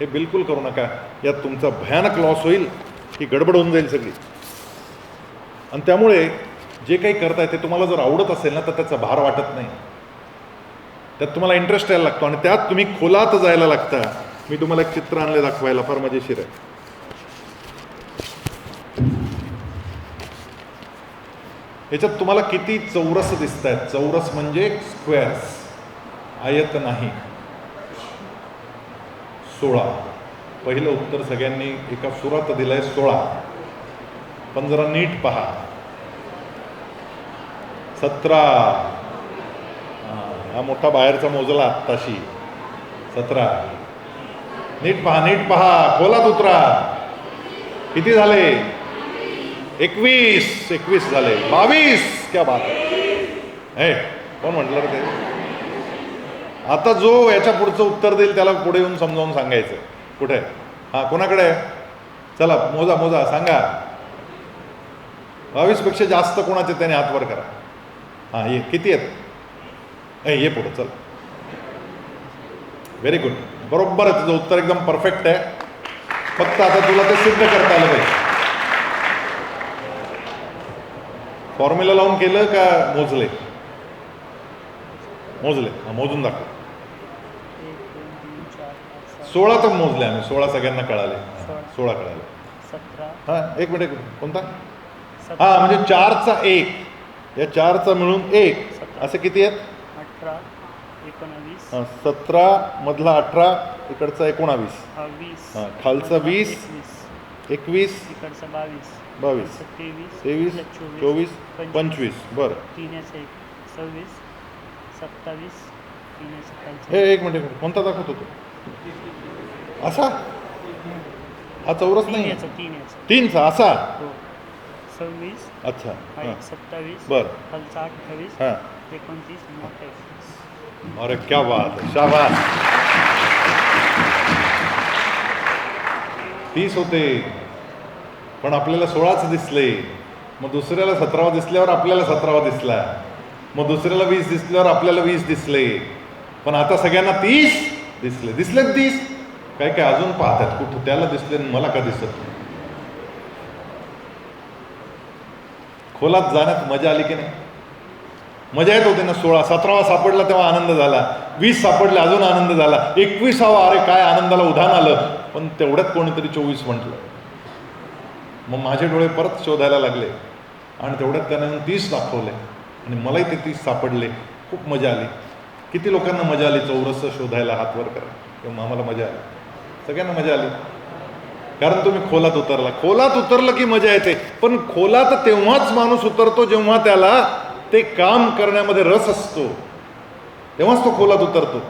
हे बिलकुल करू नका. यात तुमचा भयानक लॉस होईल, ही गडबड होऊन जाईल सगळी. आणि त्यामुळे जे काही करताय ते तुम्हाला जर आवडत असेल ना तर त्याचा भार वाटत नाही. त्यात तुम्हाला इंटरेस्ट यायला लागतो आणि त्यात तुम्ही खोलात जायला लागता. मी तुम्हाला एक चित्र आणले दाखवायला, फार मजेशीर आहे. याच्यात तुम्हाला किती चौरस दिसत आहेत. चौरस म्हणजे स्क्वेअर्स, आयत नाही. 16. पहिलं उत्तर सगळ्यांनी एका सुरात दिलंय 16, पण जरा नीट पहा. 17. हा मोठा बाहेरचा मोजला आत्ताशी. 17. नीट पहा, नीट पहा, खोलात उतरा. किती झाले? 21. 21 झाले. 22. क्या बात आहे. कोण म्हटलं रे ते? आता जो याच्या पुढचं उत्तर देईल त्याला पुढे येऊन समजावून सांगायचं. कुठे? हां, कोणाकडे आहे? चला मोजा मोजा, सांगा. 22 पेक्षा जास्त कोणाचे त्याने हात वर करा. हां, ये किती आहेत? ये पुढं, चल. व्हेरी गुड, बरोबर आहे तुझं उत्तर, एकदम परफेक्ट आहे. फक्त आता तुला ते सिद्ध करता आलं पाहिजे. फॉर्म्युला लावून केलं का मोजले? मोजले, मोजून दाखव. 16 तर मोजले आम्ही, 16 सगळ्यांना कळाले. 16 कळाले. 17. हां, एक मिनिट, कोणता? हां, म्हणजे 4चा 1, या 4चा मिळून 1 असे किती आहेत? 18, 19. 17 मधला 18, इकडचा 19. 20. हां, खालचा 20, 21, इकडचा 22. 22, 23, 24, 25. बरं, 3 1 26, 27, 3 1 हे एक मिनिट, कोणता दाखवतो तो? असा? हा चौरस नाही, 3चा असा. 26. अच्छा, हां, 27. बरं, खालचा 28. हां. 29. मोठा 21. अरे क्या बात है, शाबास. 30 होते, पण आपल्याला 16च दिसले. मग दुसऱ्याला 17वा दिसल्यावर आपल्याला 17वा दिसला. मग दुसऱ्याला 20 दिसल्यावर आपल्याला 20 दिसले. पण आता सगळ्यांना 30 दिसले. दिसलेत 30. काय काय अजून पाहतात, कुठं त्याला दिसले मला का दिसत नाही. खोलात जाण्यात मजा आली की नाही? मजा येत होती ना. 16, 17वा सापडला तेव्हा आनंद झाला. 20 सापडले अजून आनंद झाला. 21वा, अरे काय आनंदाला उधाण आलं. पण तेवढ्यात कोणीतरी 24 म्हटलं. मग माझे डोळे परत शोधायला लागले आणि तेवढ्यात त्याने 30 दाखवले आणि मलाही ते 30 सापडले. खूप मजा आली. किती लोकांना मजा आली चौरस शोधायला? हात वर करा. तेव्हा आम्हाला मजा आली, सगळ्यांना मजा आली. कारण तुम्ही खोलात उतरला. खोलात उतरलं की मजा येते. पण खोलात तेव्हाच माणूस उतरतो जेव्हा त्याला ते काम करण्यामध्ये रस असतो, तेव्हाच तो खोलात उतरतो.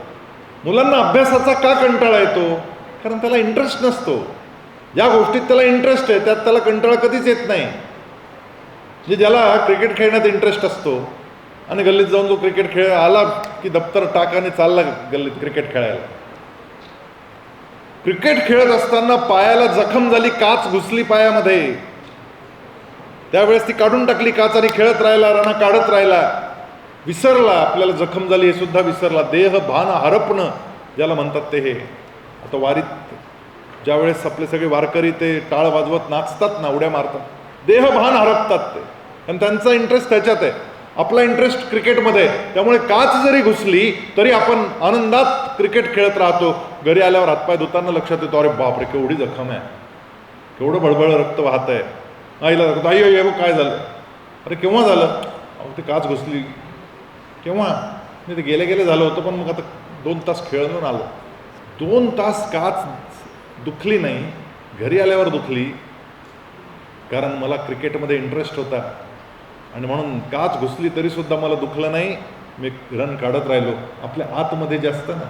मुलांना अभ्यासाचा का कंटाळा येतो? कारण त्याला इंटरेस्ट नसतो. ज्या गोष्टीत त्याला इंटरेस्ट आहे त्यात त्याला कंटाळा कधीच येत नाही. म्हणजे ज्याला क्रिकेट खेळण्यात इंटरेस्ट असतो आणि गल्लीत जाऊन जो क्रिकेट खेळ आला की दप्तर टाकाने चालला गल्लीत क्रिकेट खेळायला. क्रिकेट खेळत असताना पायाला जखम झाली, काच घुसली पायामध्ये, त्यावेळेस ती काढून टाकली काच आणि खेळत राहिला, राणा काढत राहिला. विसरला आपल्याला जखम झाली हे सुद्धा विसरला. देह भान हरपणं ज्याला म्हणतात ते. हे आता वारीत ज्यावेळेस आपले सगळे वारकरी ते टाळ वाजवत नाचतात ना, उड्या मारतात, देहभान हरपतात ते. आणि त्यांचा इंटरेस्ट त्याच्यात आहे. आपला इंटरेस्ट क्रिकेटमध्ये आहे. त्यामुळे काच जरी घुसली तरी आपण आनंदात क्रिकेट खेळत राहतो. घरी आल्यावर हातपाय धुताना लक्षात येतो, अरे बापरे केवढी जखम आहे, केवढं बळबळ रक्त वाहत आहे. आईला दाखवतो, आई आई काय झालं? अरे केव्हा झालं? अहो ते काच घुसली. केव्हा? नाही ते गेले गेले झालं होतं, पण मग आता 2 तास खेळून आलो. 2 तास काच दुखली नाही, घरी आल्यावर दुखली. कारण मला क्रिकेटमध्ये इंटरेस्ट होता आणि म्हणून काच घुसली तरी सुद्धा मला दुखलं नाही. मी रन काढत राहिलो. आपल्या आतमध्ये जे असतं ना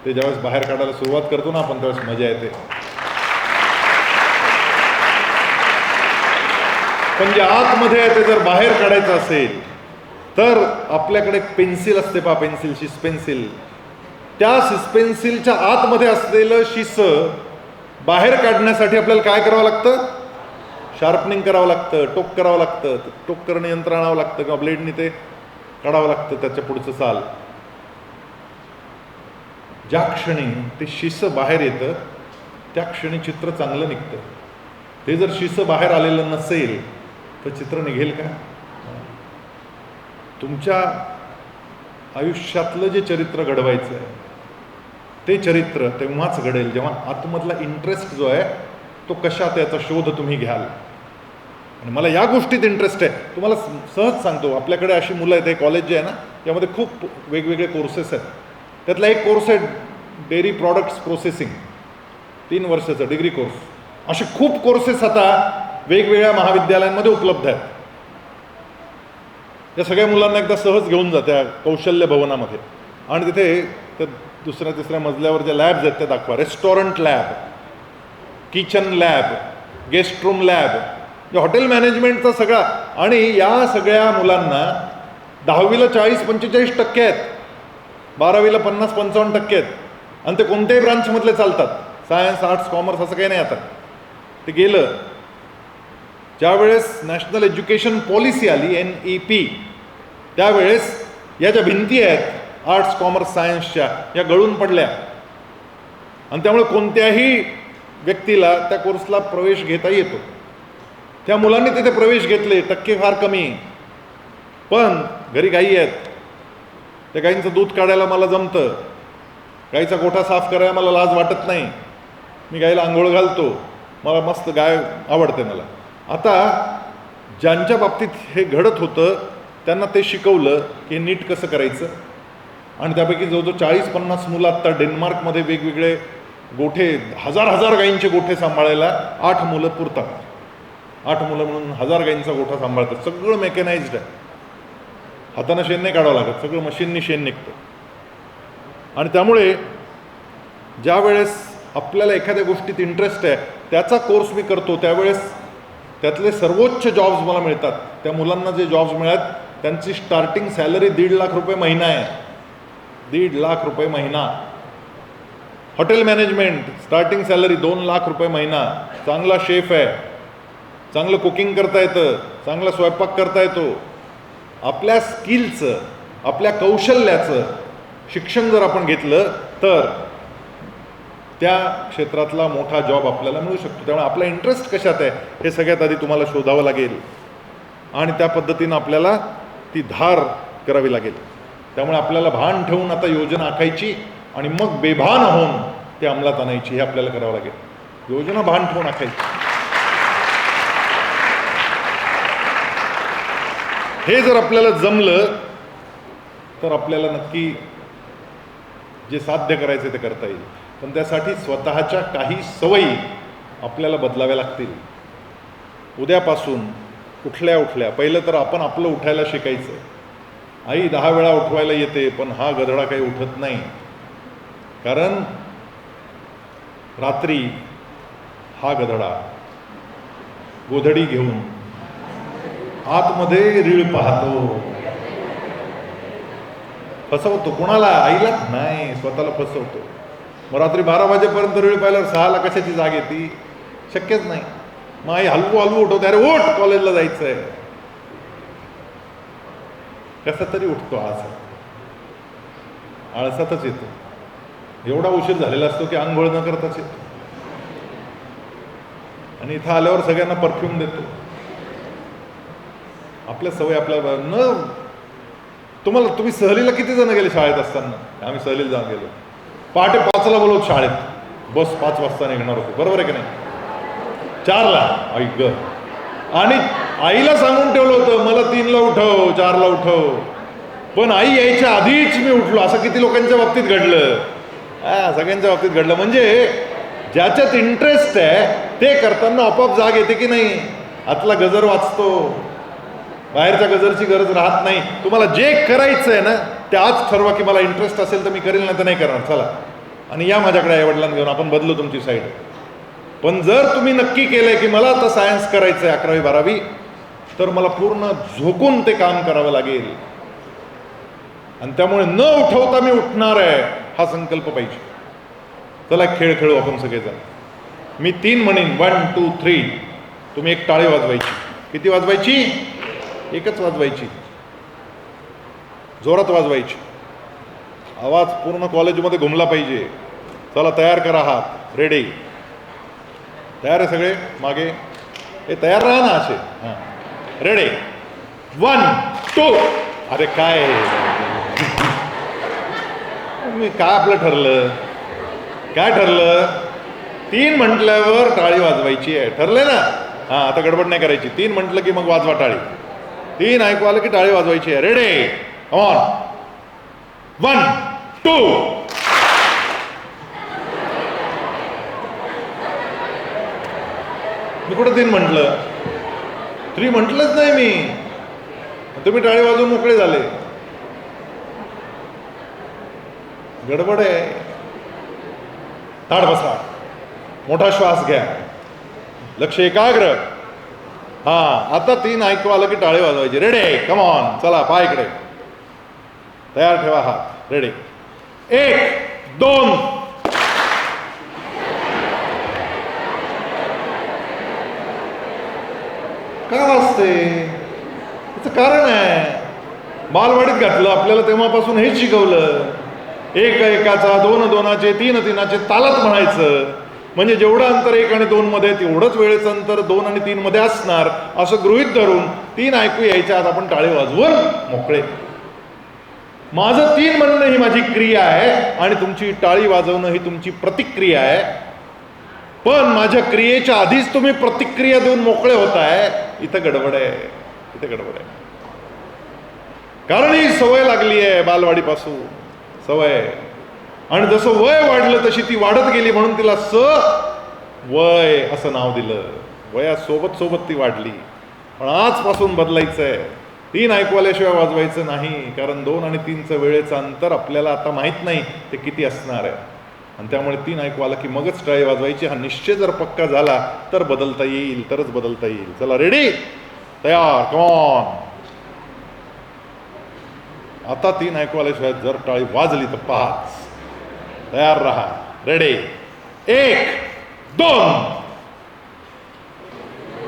ते ज्यावेळेस बाहेर काढायला सुरुवात करतो ना आपण, त्यावेळेस मजा येते. पण जे आतमध्ये आहे ते जर बाहेर काढायचं असेल तर आपल्याकडे एक पेन्सिल असते पहा, पेन्सिल, शिस पेन्सिल. त्या शिस पेन्सिलच्या आतमध्ये असलेलं शिस बाहेर काढण्यासाठी आपल्याला काय करावं लागतं? शार्पनिंग करावं लागतं, टोक करावं लागतं. टोक करणं यंत्र आणावं लागतं किंवा ब्लेडनी ते काढावं लागतं त्याच्या पुढचं साल. ज्या क्षणी ते शिस बाहेर येतं त्या क्षणी चित्र चांगलं निघतं. ते जर शिस बाहेर आलेलं नसेल तर चित्र निघेल का? तुमच्या आयुष्यातलं जे चरित्र घडवायचं आहे ते चरित्र तेव्हाच घडेल जेव्हा आतमधला इंटरेस्ट जो आहे तो कशात याचा शोध तुम्ही घ्याल. आणि मला या गोष्टीत इंटरेस्ट आहे. तुम्हाला सहज सांगतो, आपल्याकडे अशी मुलं आहेत, हे कॉलेज जे आहे ना यामध्ये खूप वेगवेगळे कोर्सेस आहेत. त्यातला एक कोर्स आहे डेअरी प्रॉडक्ट्स प्रोसेसिंग, 3 वर्षाचा डिग्री कोर्स. असे खूप कोर्सेस आता वेगवेगळ्या महाविद्यालयांमध्ये उपलब्ध आहेत. या सगळ्या मुलांना एकदा सहज घेऊन जा त्या कौशल्य भवनामध्ये आणि तिथे त्या 2ऱ्या-3ऱ्या मजल्यावर ज्या लॅब्स आहेत त्या दाखवा. Restaurant lab, kitchen lab, guest room lab, hotel मॅनेजमेंटचा सगळा. आणि या सगळ्या मुलांना 10वीला 40-45% आहेत, 12वीला 50-55% आहेत. आणि ते कोणत्याही ब्रांचमधले चालतात, सायन्स, आर्ट्स, कॉमर्स असं काही नाही. आता ते गेलं ज्यावेळेस नॅशनल एज्युकेशन पॉलिसी आली NEP, त्यावेळेस या ज्या भिंती आहेत आर्ट्स, कॉमर्स, सायन्सच्या या गळून पडल्या. आणि त्यामुळे कोणत्याही व्यक्तीला त्या कोर्सला प्रवेश घेता येतो. त्या मुलांनी तिथे प्रवेश घेतले, टक्के फार कमी, पण घरी गायी आहेत, त्या गायींचं दूध काढायला मला जमतं, गाईचा गोठा साफ करायला मला लाज वाटत नाही, मी गाईला आंघोळ घालतो, मला मस्त गाय आवडते मला. आता ज्यांच्या बाबतीत हे घडत होतं त्यांना ते शिकवलं की नीट कसं करायचं, आणि त्यापैकी जवळजवळ 40-50 मुलं आत्ता डेन्मार्कमध्ये वेगवेगळे गोठे, हजार गायींचे गोठे सांभाळायला 8 मुलं पुरतात. 8 मुलं म्हणून 1000 गायींचा गोठा सांभाळतात. सगळं मेकॅनाइज्ड आहे, हातानं शेण नाही काढावं लागत, सगळं मशीननी शेण निघतं. आणि त्यामुळे ज्या वेळेस आपल्याला एखाद्या गोष्टीत इंटरेस्ट आहे, त्याचा कोर्स मी करतो, त्यावेळेस त्यातले सर्वोच्च जॉब्स मला मिळतात. त्या मुलांना जे जॉब्स मिळतात त्यांची स्टार्टिंग सॅलरी 1.5 लाख रुपये महिना आहे. 1.5 लाख रुपये महिना. Hotel management starting salary 2 lakh रुपये महिना. चांगला शेफ आहे, चांगलं कुकिंग करता येतं, चांगला स्वयंपाक करता येतो. आपल्या स्किलचं, आपल्या कौशल्याचं शिक्षण जर आपण घेतलं तर त्या क्षेत्रातला मोठा जॉब आपल्याला मिळू शकतो. त्यामुळे आपला इंटरेस्ट कशात आहे हे सगळ्यात आधी तुम्हाला शोधावं लागेल, आणि त्या पद्धतीनं आपल्याला ती धार करावी लागेल. त्यामुळे आपल्याला भान ठेवून आता योजना आखायची आणि मग बेभान होऊन ते अंमलात आणायची, हे आपल्याला करावं लागेल. योजना भान ठेवून आखायची. हे जर आपल्याला जमलं तर आपल्याला नक्की जे साध्य करायचे ते करता येईल. पण त्यासाठी स्वतःच्या काही सवयी आपल्याला बदलाव्या लागतील. उद्यापासून उठल्या पहिलं तर आपण आपलं उठायला शिकायचं. आई 10 वेळा उठवायला येते, पण हा गधडा काही उठत नाही. कारण रात्री हा गधडा गोधडी घेऊन आतमध्ये रीळ पाहतो. फसवतो कोणाला? आईला नाही, स्वतःला फसवतो. मग रात्री 12 वाजेपर्यंत रीळ पाहिल्यावर 6ला कशाची जाग येते? शक्यच नाही. मग आई हलवू उठवते, अरे उठ, कॉलेजला जायचं आहे. कसा तरी उठतो, आळसातच येतो. एवढा उशीर झालेला असतो की आंघोळ न करताच येतो, आणि इथं आल्यावर सगळ्यांना परफ्यूम देतो. आपल्या सवय आपल्या न. तुम्ही सहलीला किती जण गेले शाळेत असताना? आम्ही सहलीला जाऊन गेलो. पहाटे 5ला बोलवत शाळेत, बस 5 वाजता निघणार होतो, बरोबर आहे की नाही? 4ला आई ग, आणि आईला सांगून ठेवलं होतं मला 3ला उठव, 4ला उठव, पण आई यायच्या आधीच मी उठलो. असं किती लोकांच्या बाबतीत घडलं? सगळ्यांच्या बाबतीत घडलं. म्हणजे ज्याच्यात इंटरेस्ट आहे ते करताना आपोआप जाग येते की नाही? आतला गजर वाचतो, बाहेरच्या गजरची गरज राहत नाही. तुम्हाला जे करायचं आहे ना ते आज ठरवा की मला इंटरेस्ट असेल तर मी करेल, नाही तर नाही करणार, चला आणि या माझ्याकडे आई वडिलांना घेऊन, आपण बदलू तुमची साईड. पण जर तुम्ही नक्की केलंय की मला आता सायन्स करायचं आहे 11वी 12वी, तर मला पूर्ण झोकून ते काम करावं लागेल. आणि त्यामुळे न उठवता मी उठणार आहे हा संकल्प पाहिजे. चला खेळ खेळू आपण सगळेजण. मी 3 म्हणेन, 1 2 3, तुम्ही एक टाळी वाजवायची. किती वाजवायची? एकच वाजवायची, जोरात वाजवायची. आवाज पूर्ण कॉलेजमध्ये घुमला पाहिजे. चला तयार करा, हात रेडी. तयार आहे सगळे? मागे हे तयार राहा ना असे. हां रेडी, 1 2. अरे काय मी काय आपलं ठरलं? काय ठरलं? 3 म्हटल्यावर टाळी वाजवायची आहे, ठरलंय ना? हां आता गडबड नाही करायची. 3 म्हटलं की मग वाजवा टाळी. 3 ऐकू आलं की टाळी वाजवायची आहे. Ready, on, 1 2. मी कुठं 3 म्हटलं? 3 म्हटलंच नाही मी. तुम्ही टाळी वाजवून मोकळे झाले. गडबड आहे. ताड बसा, मोठा श्वास घ्या, लक्ष एकाग्र. हां आता 3 ऐकू आलं की टाळी वाजवायची. रेडी, कम ऑन, चला पाय इकडे, तयार ठेवा हात. रेडी, 1 2. का वाजते? त्याचं कारण आहे, बालवाडीत घातलं आपल्याला तेव्हापासून हेच शिकवलं. 1 1चा, 2 2चे, 3 3चे तालात म्हणायचं. म्हणजे जेवढं अंतर 1 आणि 2 मध्ये तेवढंच वेळेचं अंतर 2 आणि 3 मध्ये असणार असं गृहीत धरून 3 ऐकू यायच्या आत आपण टाळी वाजवून मोकळे. माझं 3 म्हणणं ही माझी क्रिया आहे आणि तुमची टाळी वाजवणं ही तुमची प्रतिक्रिया आहे. पण माझ्या क्रियेच्या आधीच तुम्ही प्रतिक्रिया देऊन मोकळे होताय. इथं गडबड आहे, इथं गडबड आहे. कारण ही सवय लागली आहे बालवाडीपासून, सवय. आणि जसं वय वाढलं तशी ती वाढत गेली म्हणून तिला वय असं नाव दिलं. वयासोबत सोबत ती वाढली. पण आजपासून बदलायचं आहे. 3 ऐकू आल्याशिवाय वाजवायचं नाही. कारण 2 आणि 3चं वेळेचं अंतर आपल्याला आता माहीत नाही ते किती असणार आहे. आणि त्यामुळे 3 ऐकू आलं की मगच टाळी वाजवायची. हा निश्चय जर पक्का झाला तर बदलता येईल, तरच बदलता येईल. चला रेडी, तयार, कॉन. आता 3 ऐकू आल्याशिवाय जर टाळी वाजली तर 5. तयार रहा. रेडी, 1 2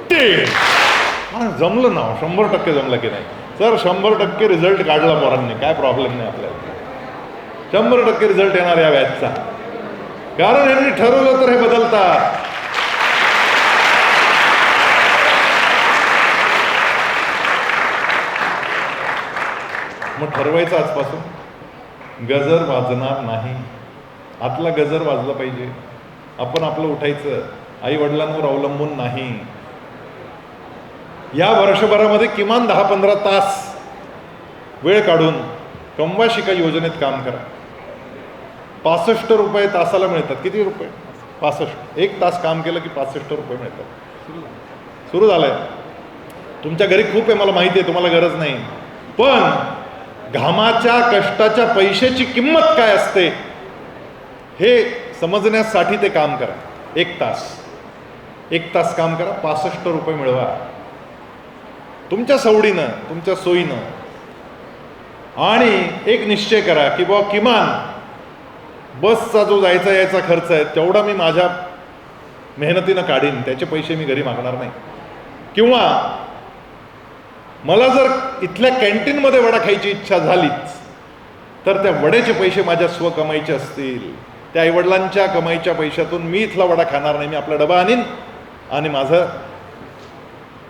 3. जमलं ना, 100% जमलं की नाही सर? 100% रिझल्ट काढला पोरांनी, काय प्रॉब्लेम नाही आपल्याला. 100% रिझल्ट येणार या बॅचचा. कारण यांनी ठरवलं तर हे बदलतात. मग ठरवायचं आजपासून गजर वाजणार नाही. आतला गजर वाजला पाहिजे. आपण आपलं उठायचं, आई वडिलांवर अवलंबून नाही. या वर्षभरामध्ये किमान 10-15 तास वेळ काढून कमवा शिका योजनेत काम करा. 65 रुपये तासाला मिळतात. किती रुपये? 65. 1 तास काम केलं की 65 रुपये मिळतात. सुरू झालंय. तुमच्या घरी खूप आहे मला माहिती आहे, तुम्हाला गरज नाही. पण घामाच्या कष्टाच्या पैशाची किंमत काय असते हे समजण्यासाठी ते काम करा. 1 तास काम करा, 65 रुपये मिळवा. तुमच्या सवडीनं, तुमच्या सोयीनं. आणि एक निश्चय करा की बाबा किमान बसचा जो जायचा यायचा खर्च आहे तेवढा मी माझ्या मेहनतीनं काढीन, त्याचे पैसे मी घरी मागणार नाही. किंवा मला जर इथल्या कॅन्टीनमध्ये वडा खायची इच्छा झालीच तर त्या वड्याचे पैसे माझ्या स्वकमाईचे असतील. त्या आईवडिलांच्या कमाईच्या पैशातून मी इथला वडा खाणार नाही. मी आपला डबा आणीन आणि माझं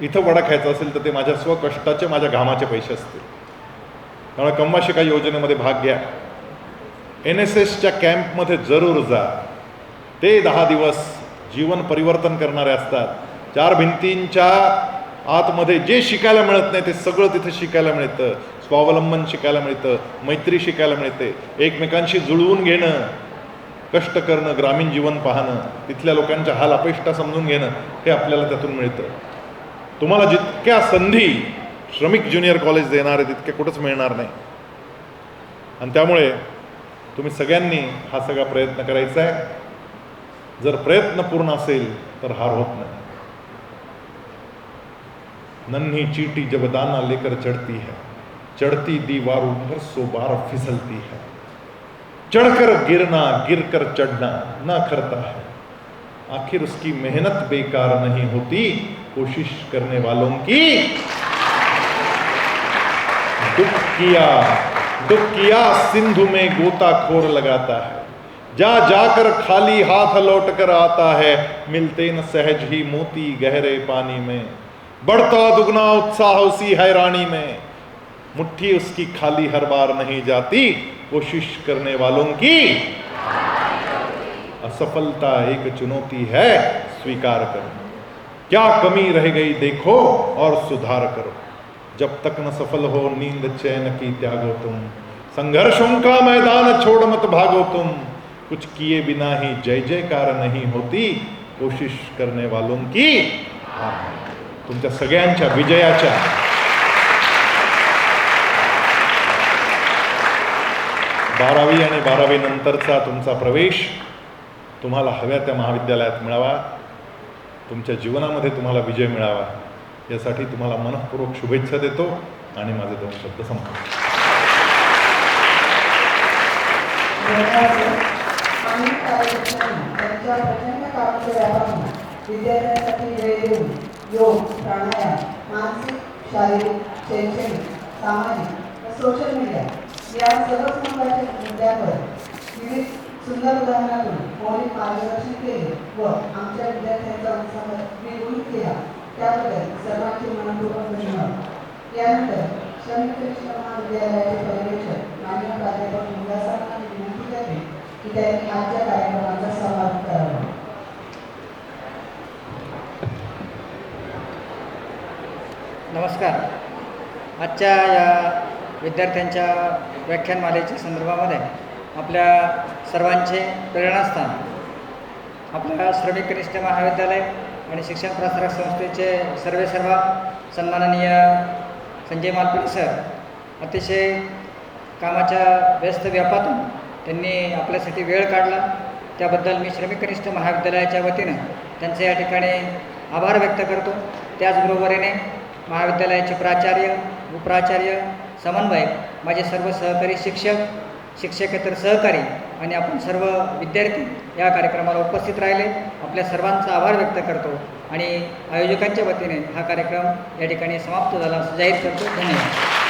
इथं वडा खायचा असेल तर ते माझ्या स्वकष्टाचे, माझ्या घामाचे पैसे असतील. त्यामुळे कमवा शिका योजनेमध्ये भाग घ्या. NSSच्या कॅम्पमध्ये जरूर जा. ते 10 दिवस जीवन परिवर्तन करणारे असतात. 4 भिंतींच्या आतमध्ये जे शिकायला मिळत नाही ते सगळं तिथे शिकायला मिळतं. स्वावलंबन शिकायला मिळतं, मैत्री शिकायला मिळते, एकमेकांशी जुळवून घेणं, कष्ट करणं, ग्रामीण जीवन पाहणं, तिथल्या लोकांच्या हाल अपेष्टा समजून घेणं हे आपल्याला त्यातून मिळतं. तुम्हाला जितक्या संधी श्रमिक ज्युनियर कॉलेज देणार आहे तितके कुठंच मिळणार नाही. आणि त्यामुळे तुम्ही सगळ्यांनी हा सगळा प्रयत्न करायचा आहे. जर प्रयत्न पूर्ण असेल तर हार होत नाही. नन्ही चीटी जब दाना लेकर चढ़ती है, चढ़ती दीवारों पर 100 बार फिसलती है. चढ़कर गिरना, गिरकर चढ़ना ना करता है. आखिर उसकी मेहनत बेकार नहीं होती, कोशिश करने वालों की. दुख किया सिंधु में गोताखोर लगाता है. जा जाकर खाली हाथ लौट कर आता है, मिलते न सहज ही मोती गहरे पानी में. बढ़ता दुगना उत्साह उसी हैरानी में. मुट्ठी उसकी खाली हर बार नहीं जाती, कोशिश करने वालों की. असफलता एक चुनौती है, स्वीकार करो. क्या कमी रह गई देखो और सुधार करो. जब तक न सफल हो नींद चैन की त्यागो तुम. संघर्षों का मैदान छोड़ मत भागो तुम. कुछ किए बिना ही जय जयकार नहीं होती, कोशिश करने वालों की. तुमच्या सगळ्यांच्या विजयाच्या बारावी आणि 12वी नंतरचा तुमचा प्रवेश तुम्हाला हव्या त्या महाविद्यालयात मिळावा. तुमच्या जीवनामध्ये तुम्हाला विजय मिळावा यासाठी तुम्हाला मनःपूर्वक शुभेच्छा देतो आणि माझे 2 शब्द संपवतो. विद्यार्थ्यांसाठी वेळ देऊन योग, प्राणायाम, मानसिक, शारीरिक, शैक्षणिक, सामाजिक व सोशल मीडिया या सर्वच महत्त्वाच्या मुद्द्यांवर विविध सुंदर उदाहरणातून मौलिक मार्गदर्शन केले व आमच्या विद्यार्थ्यांचा उत्साह द्विगुणित केला त्याबद्दल सर्वांचे मनपूर्वक धन्यवाद. यानंतर श्रमिक कृष्ण महाविद्यालयाचे पर्यवेक्षक माननीय प्राध्यापक मुंगासाहेबांना विनंती करते की त्यांनी आजच्या कार्यक्रमाचा सहभाग करावा. नमस्कार. आजच्या या विद्यार्थ्यांच्या व्याख्यानमालेच्या संदर्भामध्ये आपल्या सर्वांचे प्रेरणास्थान आपल्या श्रमिक कनिष्ठ महाविद्यालय आणि शिक्षण प्रसारक संस्थेचे सर्वेसर्वा सन्माननीय संजय मालपटे सर अतिशय कामाच्या व्यस्त व्यापातून त्यांनी आपल्यासाठी वेळ काढला त्याबद्दल मी श्रमिक कनिष्ठ महाविद्यालयाच्या वतीनं त्यांचे या ठिकाणी आभार व्यक्त करतो. त्याचबरोबरीने महाविद्यालयाचे प्राचार्य उपप्राचार्य समन्वयक माझे सर्व सहकारी शिक्षकेतर सहकारी आणि आपण सर्व विद्यार्थी या कार्यक्रमाला उपस्थित राहिले आपल्या सर्वांचा आभार व्यक्त करतो आणि आयोजकांच्या वतीने हा कार्यक्रम या ठिकाणी समाप्त झाला असं जाहीर करतो. धन्यवाद.